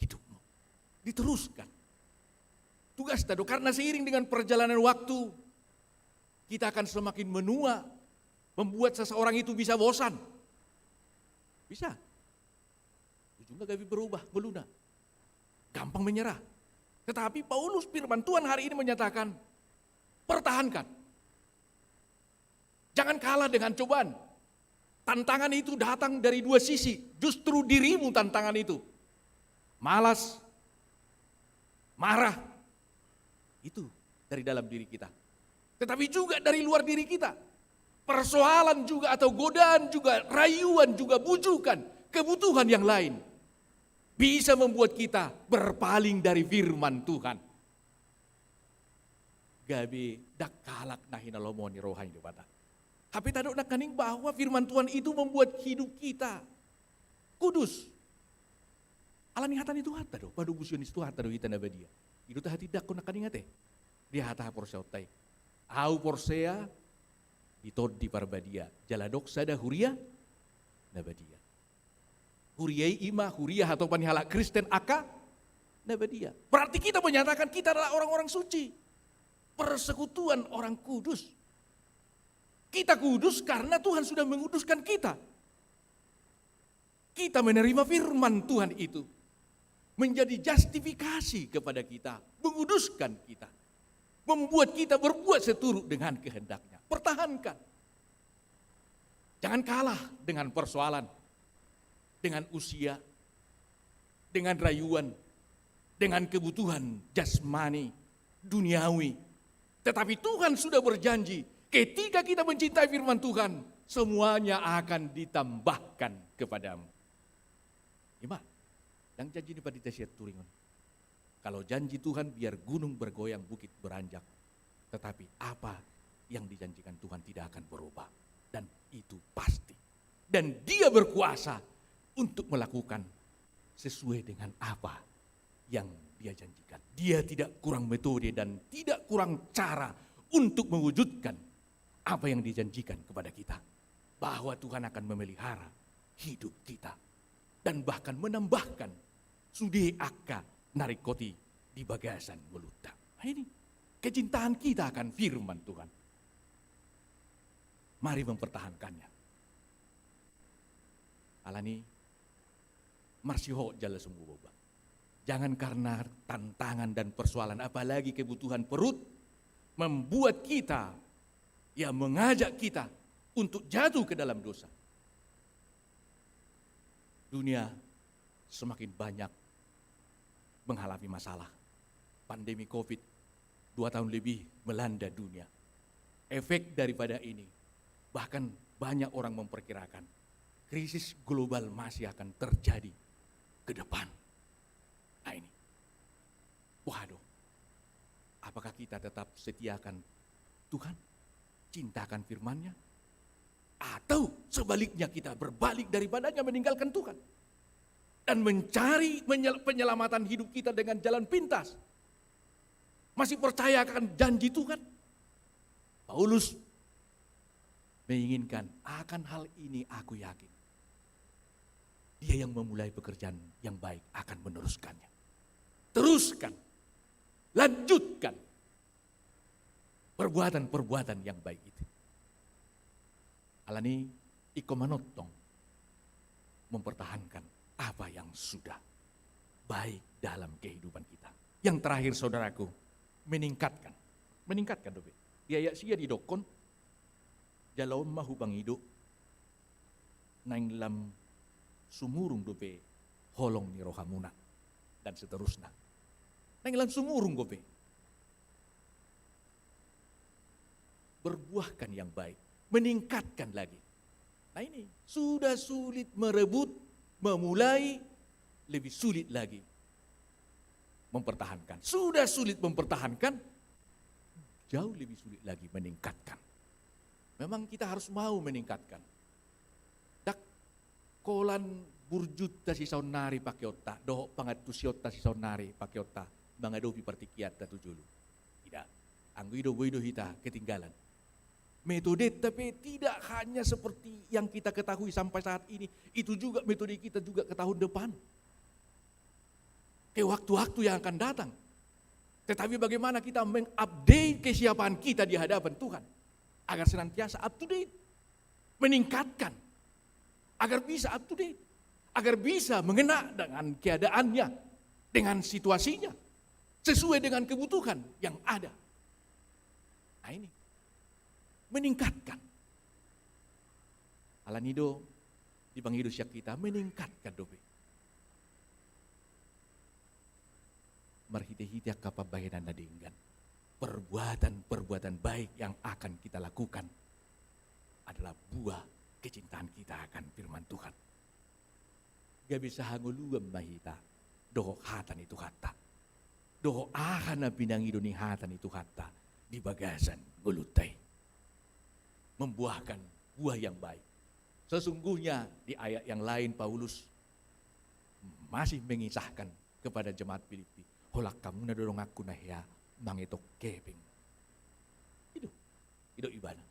hidupmu. Diteruskan. Tugas tadi, karena seiring dengan perjalanan waktu, kita akan semakin menua, membuat seseorang itu bisa bosan. Bisa. Ujungnya gabi berubah, meluna. Gampang menyerah. Tetapi Paulus firman Tuhan hari ini menyatakan, pertahankan. Jangan kalah dengan cobaan. Tantangan itu datang dari dua sisi. Justru dirimu tantangan itu. Malas, marah. Itu dari dalam diri kita. Tetapi juga dari luar diri kita. Persoalan juga atau godaan juga, rayuan juga, bujukan, kebutuhan yang lain. bisa membuat kita berpaling dari firman Tuhan. Gabi dak kalak nahina lomoni rohani debata. Tapi tadok nak kaning bahwa firman Tuhan itu membuat hidup kita kudus. Alani hatan itu hata do, padu busion itu hata do hita nabadia. Itu tah hati dak nak kaning ate. Dia hata porsea utai. Au porsea ditod di parbadia. Jaladok sada huria nabadia. Huriai ima huria atau panihala Kristen aka nabadia. Berarti kita menyatakan kita adalah orang-orang suci. Persekutuan orang kudus. Kita kudus karena Tuhan sudah menguduskan kita. Kita menerima firman Tuhan itu. Menjadi justifikasi kepada kita. Menguduskan kita. Membuat kita berbuat seturut dengan kehendaknya. Pertahankan. Jangan kalah dengan persoalan. Dengan usia. Dengan rayuan. Dengan kebutuhan jasmani. Duniawi. Tetapi Tuhan sudah berjanji. Ketika kita mencintai firman Tuhan, semuanya akan ditambahkan kepadamu. Ima, yang janji ini pada disiat turingon. Kalau janji Tuhan biar gunung bergoyang, bukit beranjak. Tetapi apa yang dijanjikan Tuhan tidak akan berubah. Dan itu pasti. Dan dia berkuasa untuk melakukan sesuai dengan apa yang dia janjikan. Dia tidak kurang metode dan tidak kurang cara untuk mewujudkan apa yang dijanjikan kepada kita. Bahwa Tuhan akan memelihara hidup kita. Dan bahkan menambahkan sude akka narikoti di bagasan meluta. Nah ini kecintaan kita akan firman Tuhan. Mari mempertahankannya. Alani marsiho jala sungguh boba. Jangan karena tantangan dan persoalan apalagi kebutuhan perut membuat kita mengajak kita untuk jatuh ke dalam dosa. Dunia semakin banyak mengalami masalah. Pandemi Covid 2 tahun lebih melanda dunia. Efek daripada ini bahkan banyak orang memperkirakan krisis global masih akan terjadi ke depan. Nah ini, waduh, apakah kita tetap setiakan Tuhan, cintakan firman-Nya, atau sebaliknya kita berbalik daripadanya meninggalkan Tuhan dan mencari penyelamatan hidup kita dengan jalan pintas? Masih percaya akan janji Tuhan? Paulus menginginkan akan hal ini aku yakin. Dia yang memulai pekerjaan yang baik akan meneruskannya. Teruskan, lanjutkan perbuatan-perbuatan yang baik itu. Alani iko manotong mempertahankan apa yang sudah baik dalam kehidupan kita. Yang terakhir saudaraku, meningkatkan dobe. Dia sia didokon jalom mahubang hidup naing lam sumurung dobe holong ni rohamuna dan seterusnya. Naing sumurung gope. Berbuahkan yang baik, meningkatkan lagi. Nah ini, sudah sulit merebut, memulai, lebih sulit lagi mempertahankan. Sudah sulit mempertahankan, jauh lebih sulit lagi meningkatkan. Memang kita harus mau meningkatkan. Dak kolan burjut tasi saunari pakai otak, dohok pangatusiot tasi saunari pakai otak. Bangadopi partikiat datu julu. Tidak. Angguido boido hita ketinggalan. Metode tapi tidak hanya seperti yang kita ketahui sampai saat ini. Itu juga metode kita juga ke tahun depan. Ke waktu-waktu yang akan datang. Tetapi bagaimana kita mengupdate kesiapan kita di hadapan Tuhan. Agar senantiasa up to date. Meningkatkan. Agar bisa up to date. Agar bisa mengena dengan keadaannya. Dengan situasinya. Sesuai dengan kebutuhan yang ada. Nah ini. Meningkatkan. Alanido di Banghido Syak kita meningkatkan dobe. Marhite-hite kapabayanan nadinggan. Perbuatan-perbuatan baik yang akan kita lakukan adalah buah kecintaan kita akan firman Tuhan. Gak bisa hanguluam mahita. Doho hatan itu kata. Doho akan na pinangidoni hatan itu kata. Di bagasan gulutai. Membuahkan buah yang baik. Sesungguhnya di ayat yang lain Paulus masih mengisahkan kepada jemaat Filipi. Holak kamu na dorong aku na ya mangitok keping. Itu ibadah.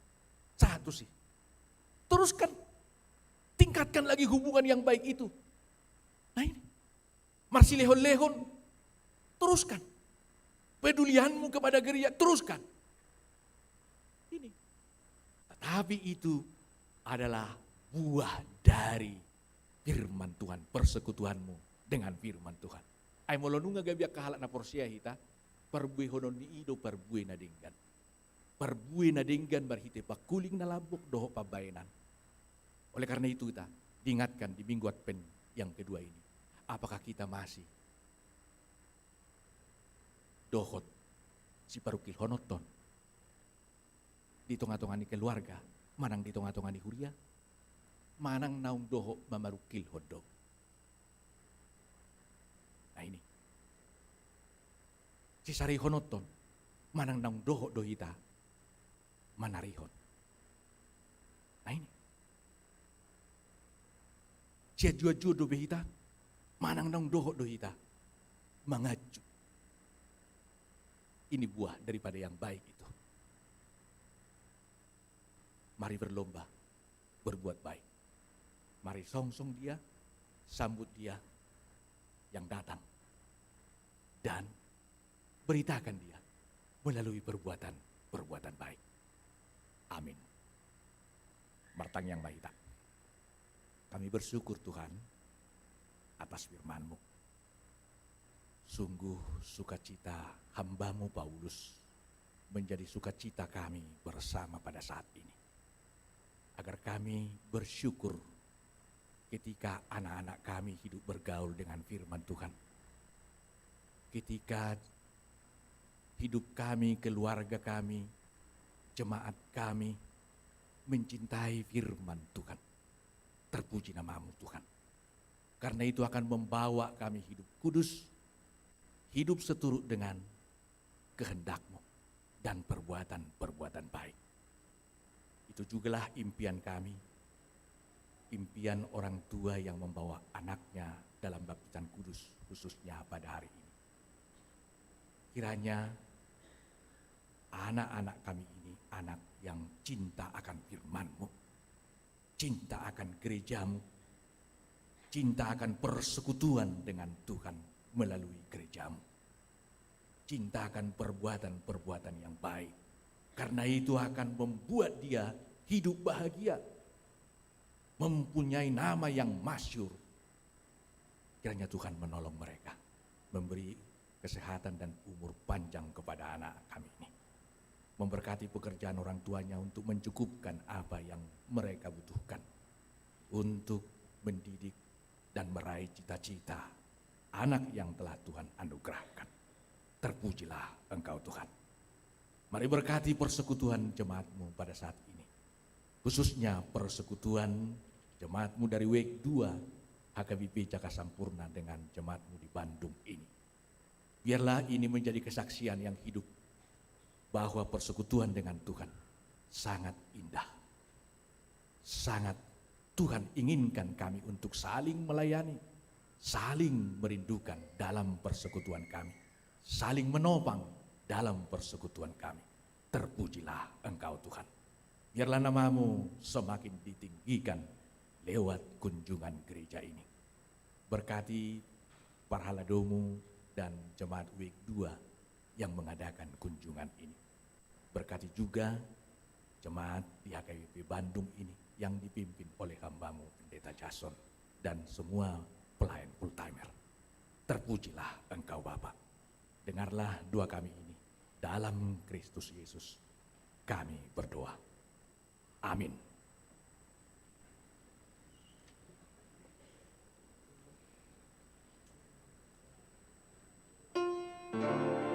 Satu sih. Teruskan. Tingkatkan lagi hubungan yang baik itu. Nah ini. Masih lehon-lehon. Teruskan. Pedulianmu kepada gereja. Teruskan. Ini. Tetapi itu adalah buah dari firman Tuhan. Persekutuanmu dengan firman Tuhan. Ay molonunga gabiak kahalat na porsia hita. Perbuih honon ni ido perbuih na dinggan. Perbuih na dinggan barhite pakuling na labok doho pabayanan. Oleh karena itu kita diingatkan di minggu Advent yang kedua ini. Apakah kita masih dohot si parukil honoton di tengah-tengah ni keluarga, manang di tengah-tengah ni huria, manang naung doho mamarukil hodo. Nah ini, si sari honoton, manang naung doho dohita, manarihon. Nah ini, si jua-jua do behita, manang naung doho dohita, mangaju. Ini buah daripada yang baik itu. Mari berlomba, berbuat baik. Mari songsong dia, sambut dia yang datang. Dan beritakan dia melalui perbuatan baik. Amin. Martang yang mahita. Kami bersyukur Tuhan atas firman-Mu. Sungguh sukacita hamba-Mu Paulus menjadi sukacita kami bersama pada saat ini. Agar kami bersyukur ketika anak-anak kami hidup bergaul dengan firman Tuhan. Ketika hidup kami, keluarga kami, jemaat kami mencintai firman Tuhan. Terpuji nama-Mu Tuhan. Karena itu akan membawa kami hidup kudus, hidup seturut dengan kehendak-Mu dan perbuatan-perbuatan baik. Itu jugalah impian kami, impian orang tua yang membawa anaknya dalam baptisan kudus khususnya pada hari ini. Kiranya anak-anak kami ini anak yang cinta akan firman-Mu, cinta akan gereja-Mu, cinta akan persekutuan dengan Tuhan melalui gereja-Mu, cinta akan perbuatan-perbuatan yang baik. Karena itu akan membuat dia hidup bahagia, mempunyai nama yang masyhur. Kiranya Tuhan menolong mereka, memberi kesehatan dan umur panjang kepada anak kami ini. Memberkati pekerjaan orang tuanya untuk mencukupkan apa yang mereka butuhkan. Untuk mendidik dan meraih cita-cita anak yang telah Tuhan anugerahkan. Terpujilah Engkau Tuhan. Mari berkati persekutuan jemaat-Mu pada saat ini. Khususnya persekutuan jemaat-Mu dari WEG 2 HKBP Jaka Sampurna dengan jemaat-Mu di Bandung ini. Biarlah ini menjadi kesaksian yang hidup bahwa persekutuan dengan Tuhan sangat indah. Sangat Tuhan inginkan kami untuk saling melayani, saling merindukan dalam persekutuan kami, saling menopang dalam persekutuan kami. Terpujilah Engkau Tuhan. Biarlah nama-Mu semakin ditinggikan lewat kunjungan gereja ini. Berkati para haladomu dan jemaat WEG 2 yang mengadakan kunjungan ini. Berkati juga jemaat di HKBP Bandung ini yang dipimpin oleh hamba-Mu Pendeta Jason dan semua pelayan full-timer. Terpujilah Engkau Bapa. Dengarlah doa kami ini. Dalam Kristus Yesus kami berdoa. Amin. Haleluya.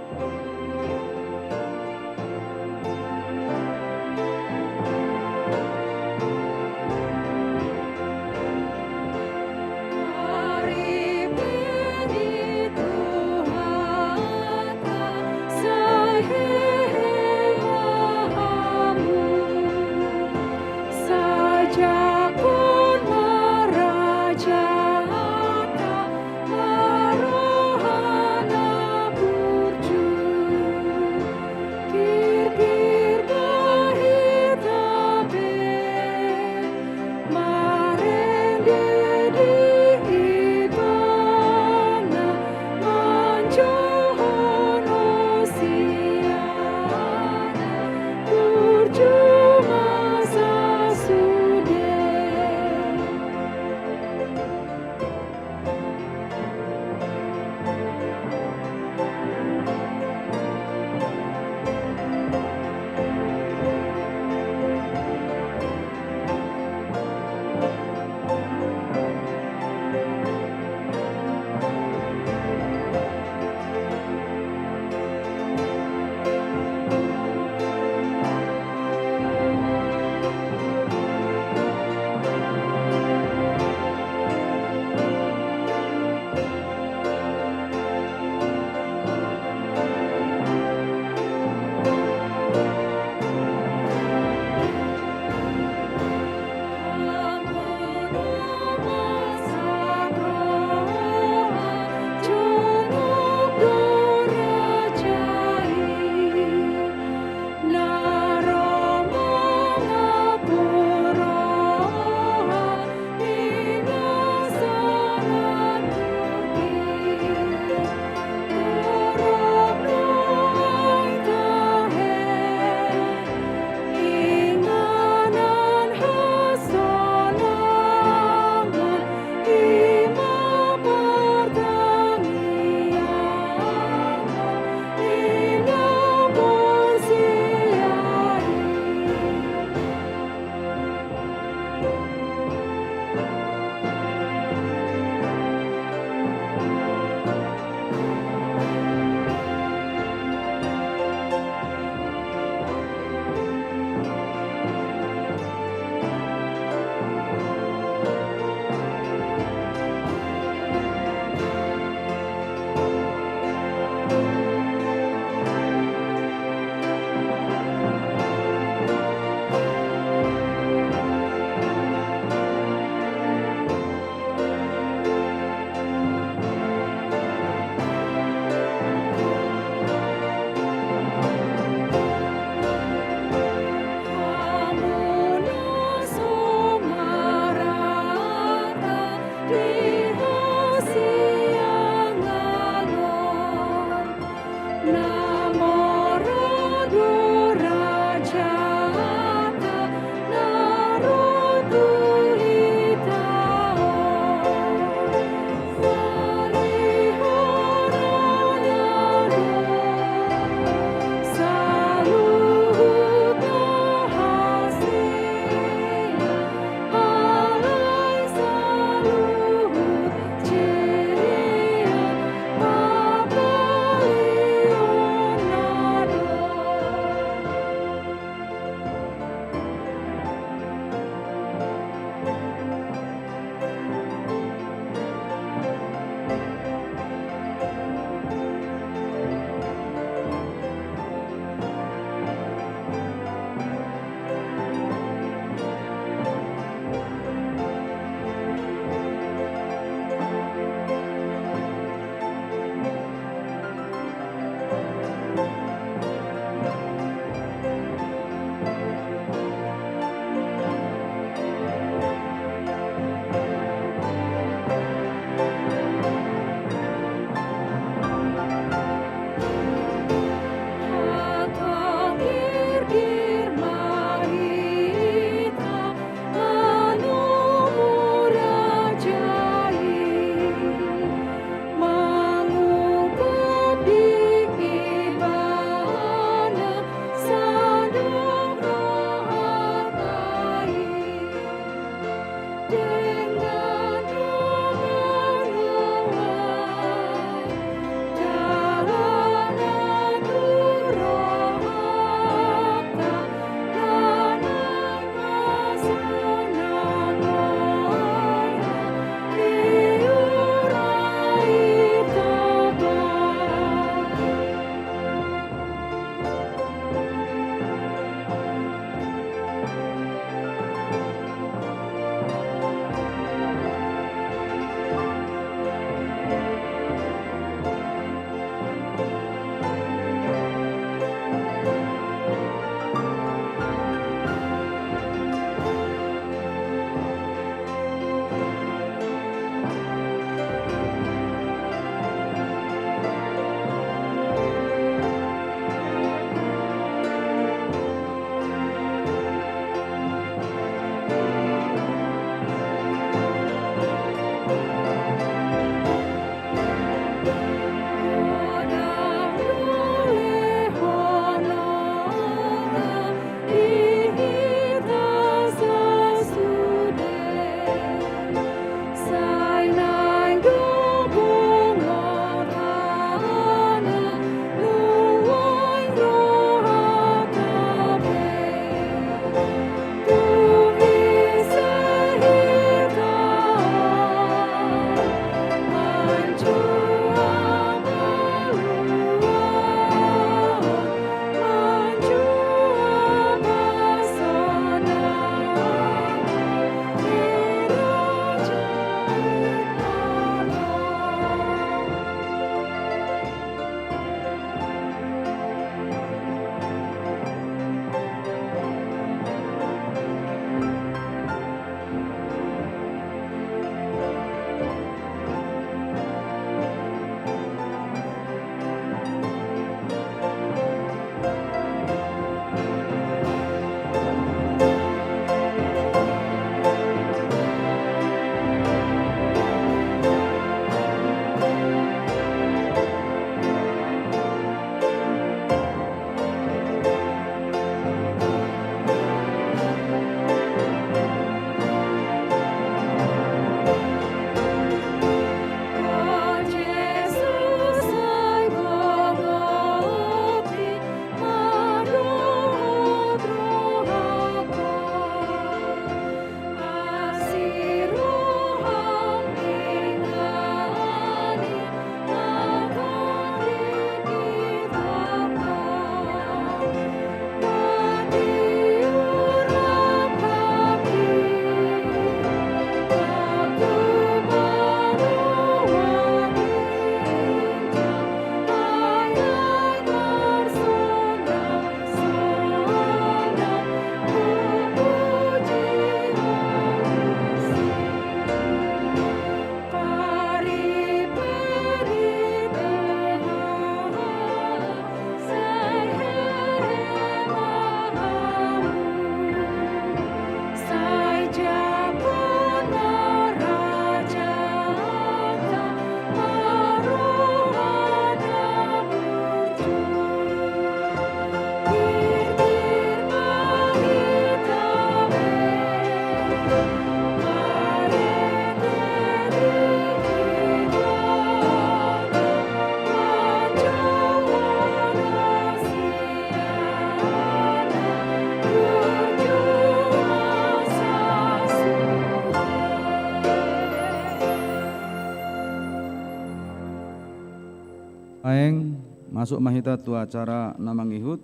Aeng masuk mahita tu acara namang ihut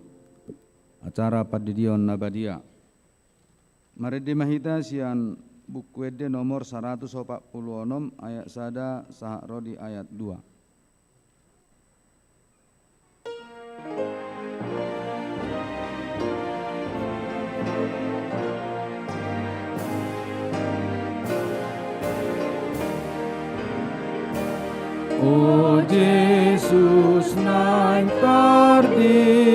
acara padidion nabadia. Maridi mahita sian buku ede nomor 146 ayat sada sahak rodi ayat 2. O Jesus naik kardi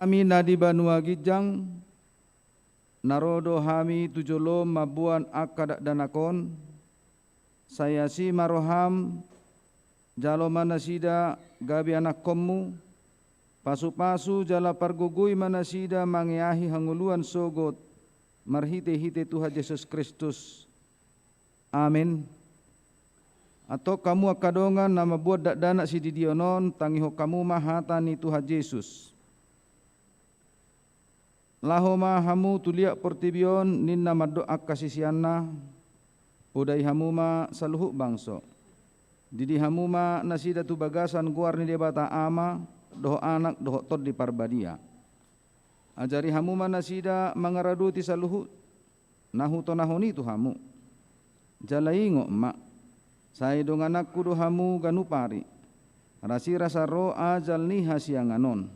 Kami nadi Banua Gijang narodo hami tujolo mabuan akadak danakon saya si maroham jalo manasida gabi anak komu pasu-pasu jala pargugui manasida mangiahi hanguluan sogot marhite-hite Tuhan Yesus Kristus. Amin. Atau kamu akadongan nama buat dak danak si didionon tangiho kamu mahatani Tuhan Yesus. Lahoma hamu tuliak portibion ninna madoa kasisianna podai hamuma saluhu bangso didi hamuma nasida tu bagasan guar ni debata ama doho anak doho tod di parbadia ajari hamuma nasida mangaraduti saluhu nahu to nahoni tu hamu jalaingo mak saya dong anakku do hamu ganupari rasi rasa ro ajal ni hasianganon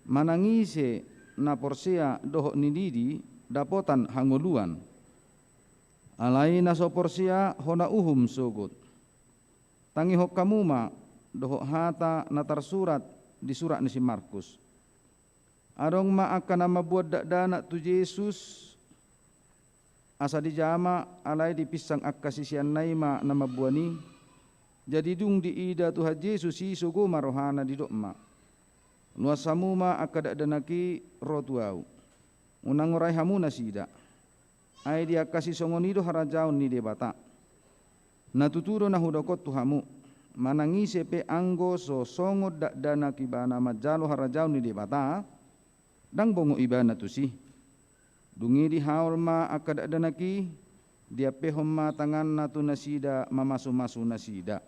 manangise na porsia doho nididi dapotan hanguluan alai na so porsia hona uhum sugut tangi hok kamuma doho hata na tersurat di surat nisi Markus arong ma akan nama buat dak dana tu Yesus asa di jama alai di pisang akasisian naima nama buani jadi dung di ida Tuhan Yesus si sugo marohana di dokma nuasamuma akadak danaki rotuau unang orai hamu nasida ai dia kasih songonido harajaun ni debata natuturo nahudokot tuhamu manangi sepe anggo so songo dak danaki bana majalo harajaun ni debata dang bongo ibana tusi dungi di haul ma akadak danaki dia pehomma tangan natu nasida mamasu-masu nasida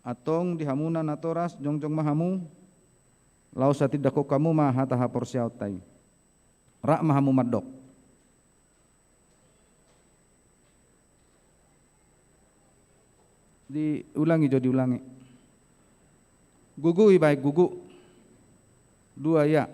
atong di hamuna natoras jongjong mahamu lau satid dako kamu mah hataha porsiautai rak mahamu madok diulangi jo diulangi gugu baik gugu dua ya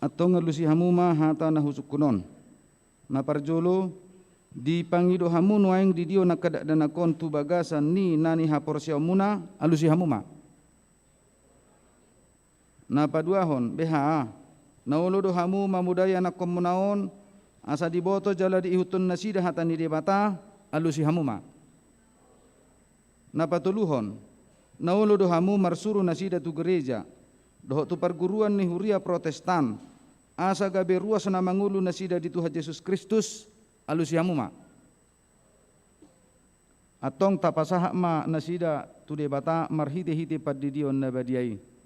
atau ngalusi hamu ma hata na husukunon na parjolo di pangido hamu nuaing di dio nakadak danakon tu bagasan ni nani haporsia muna alusi hamu ma na paduahon beha na olodo hamu mamudaya na komunaon asa diboto jala di ihutun nasida hata ni debata alusi hamu ma napatuluhon, naulo dohamu marsuru nasida tu gereja, doho tu perguruan ni huria Protestan, asa gabe ruas na mangulu nasida di Tuhan Yesus Kristus, alusiamu ma. Atong tapasahak ma nasida tu debata marhite-hite padidion na badiai.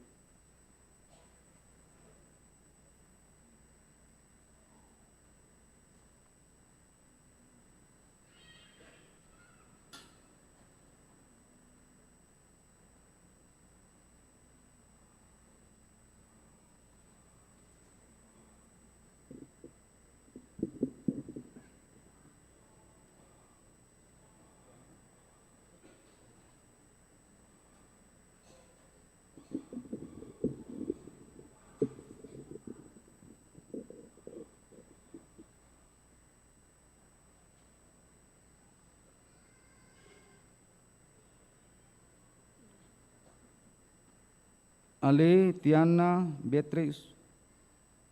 Ale Tiana Beatrix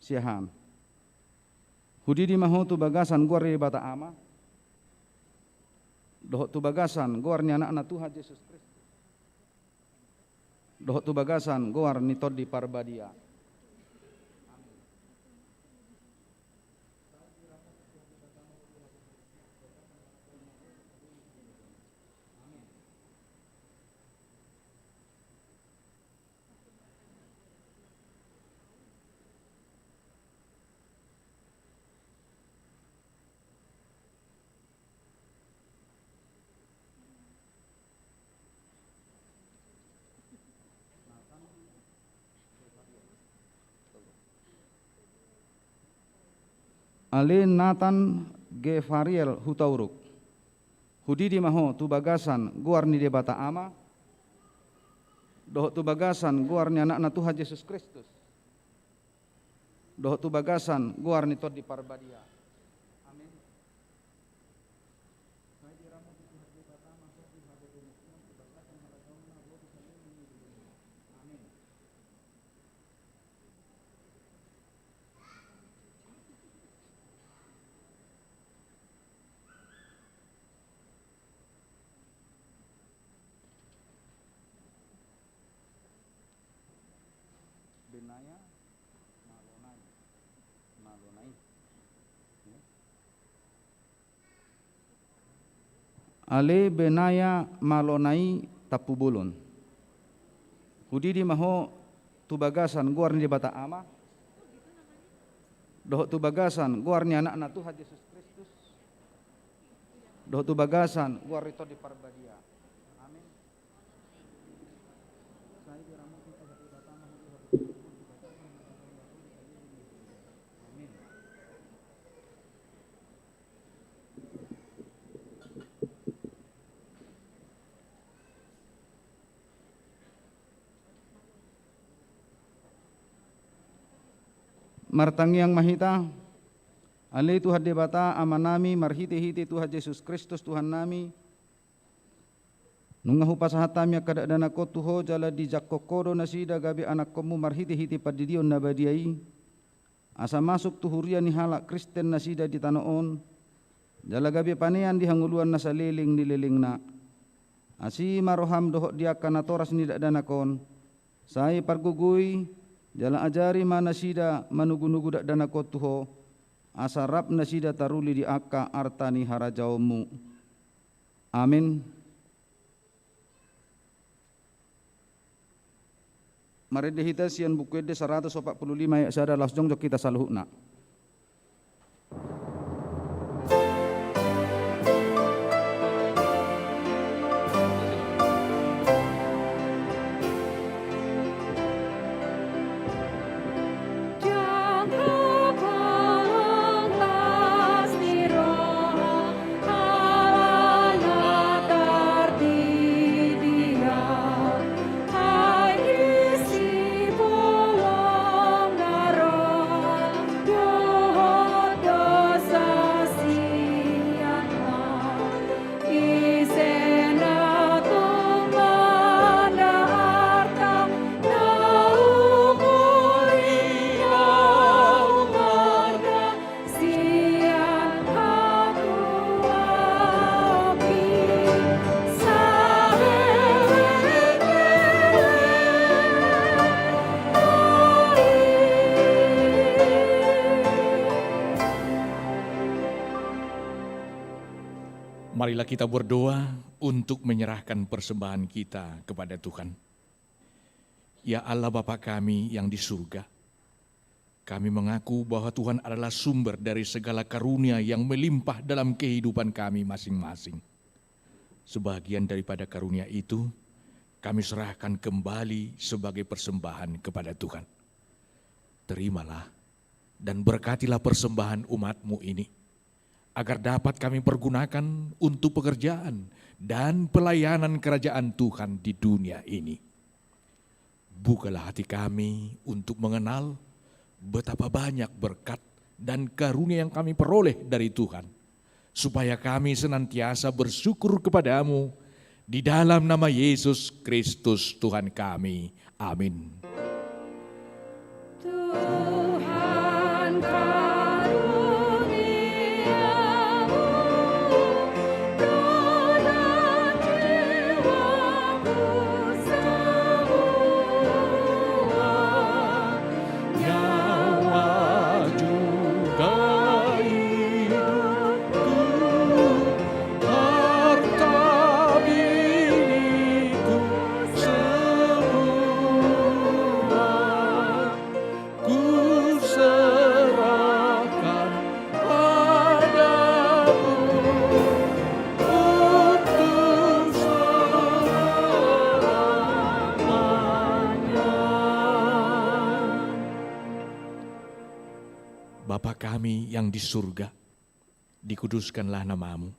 Siahan. Hudi di maho tu bagasan guar bata ama. Doho tu bagasan guar ni anak Tuhan Yesus Kristus. Doho tu bagasan guar ni tod di parbadia. Ale Nathan Gefariel Hutauruk. Hudi di maho tu bagasan guar ni debata ama. Doho tu bagasan guar ni anak Tuhan Yesus Kristus. Doho tu bagasan guar ni tod di parbadia. Amin. Benaya Malonai. Ale Benaya Malonai Tapubulun. Hudi di maho tu bagasan guar ni bata ama. Doho tu bagasan guar ni anak Tuhan Yesus Kristus. Doho tu bagasan guar itu di parbadia. Amin. Martangiang mahita, ale Tuhan debata amanami marhite-hite Tuhan Yesus Kristus Tuhan nami, nungahu pasahatamya kadadana ko tuho jala di jakkokodo nasida gabi anak komu marhite-hite padidion nabadiai, asa masuk tuhuria ni halak Kristen nasida di tanoon, jala gabi panean di hanguluan nasa liling nililing na, asi maroham doho dia kanatoras ni dadana kon, sai pargugui, jala ajari mana sida manugu-nugu dak dana kotuho asarap nasida taruli di akka artani harajaumu. Amin. Mari dihita sian buku de 145 ayat sada langsung jok kita saluhna. Do Marilah kita berdoa untuk menyerahkan persembahan kita kepada Tuhan. Ya Allah Bapa kami yang di surga, kami mengaku bahwa Tuhan adalah sumber dari segala karunia yang melimpah dalam kehidupan kami masing-masing. Sebagian daripada karunia itu, kami serahkan kembali sebagai persembahan kepada Tuhan. Terimalah dan berkatilah persembahan umat-Mu ini, agar dapat kami pergunakan untuk pekerjaan dan pelayanan kerajaan Tuhan di dunia ini. Bukalah hati kami untuk mengenal betapa banyak berkat dan karunia yang kami peroleh dari Tuhan, supaya kami senantiasa bersyukur kepadamu di dalam nama Yesus Kristus Tuhan kami. Amin. Tuhan karuniamu dalam jiwaku semua, Nyawa juga hidupku, harta milikku semua, ku serahkan padamu untuk selamanya. Bapa kami yang di surga, dikuduskanlah namamu,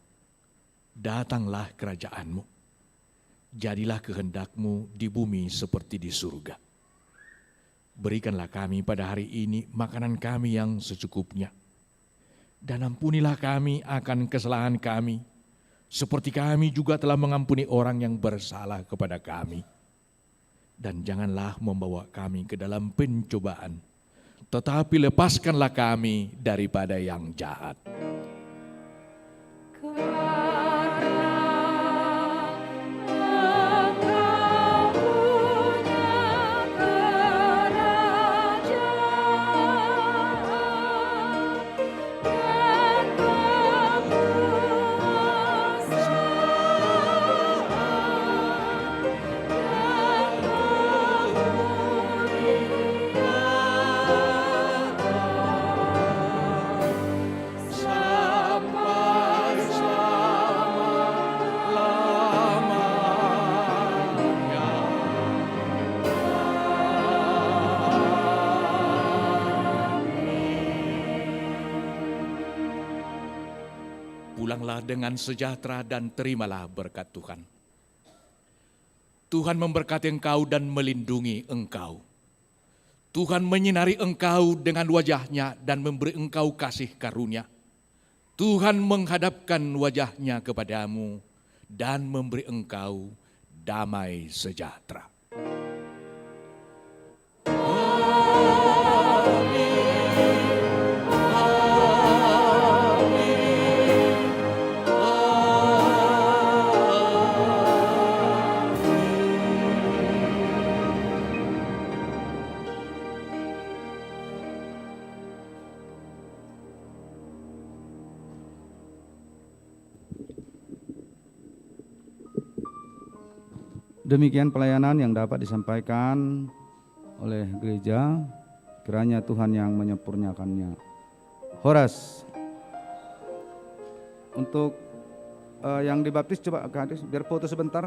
datanglah kerajaanmu, jadilah kehendak-Mu di bumi seperti di surga. Berikanlah kami pada hari ini makanan kami yang secukupnya, dan ampunilah kami akan kesalahan kami, seperti kami juga telah mengampuni orang yang bersalah kepada kami. Dan janganlah membawa kami ke dalam pencobaan, tetapi lepaskanlah kami daripada yang jahat. Pulanglah dengan sejahtera dan terimalah berkat Tuhan. Tuhan memberkati engkau dan melindungi engkau. Tuhan menyinari engkau dengan wajah-Nya dan memberi engkau kasih karunia. Tuhan menghadapkan wajah-Nya kepadamu dan memberi engkau damai sejahtera. Demikian pelayanan yang dapat disampaikan oleh gereja, kiranya Tuhan yang menyempurnakannya. Horas, untuk yang dibaptis coba ke hadis, biar foto sebentar.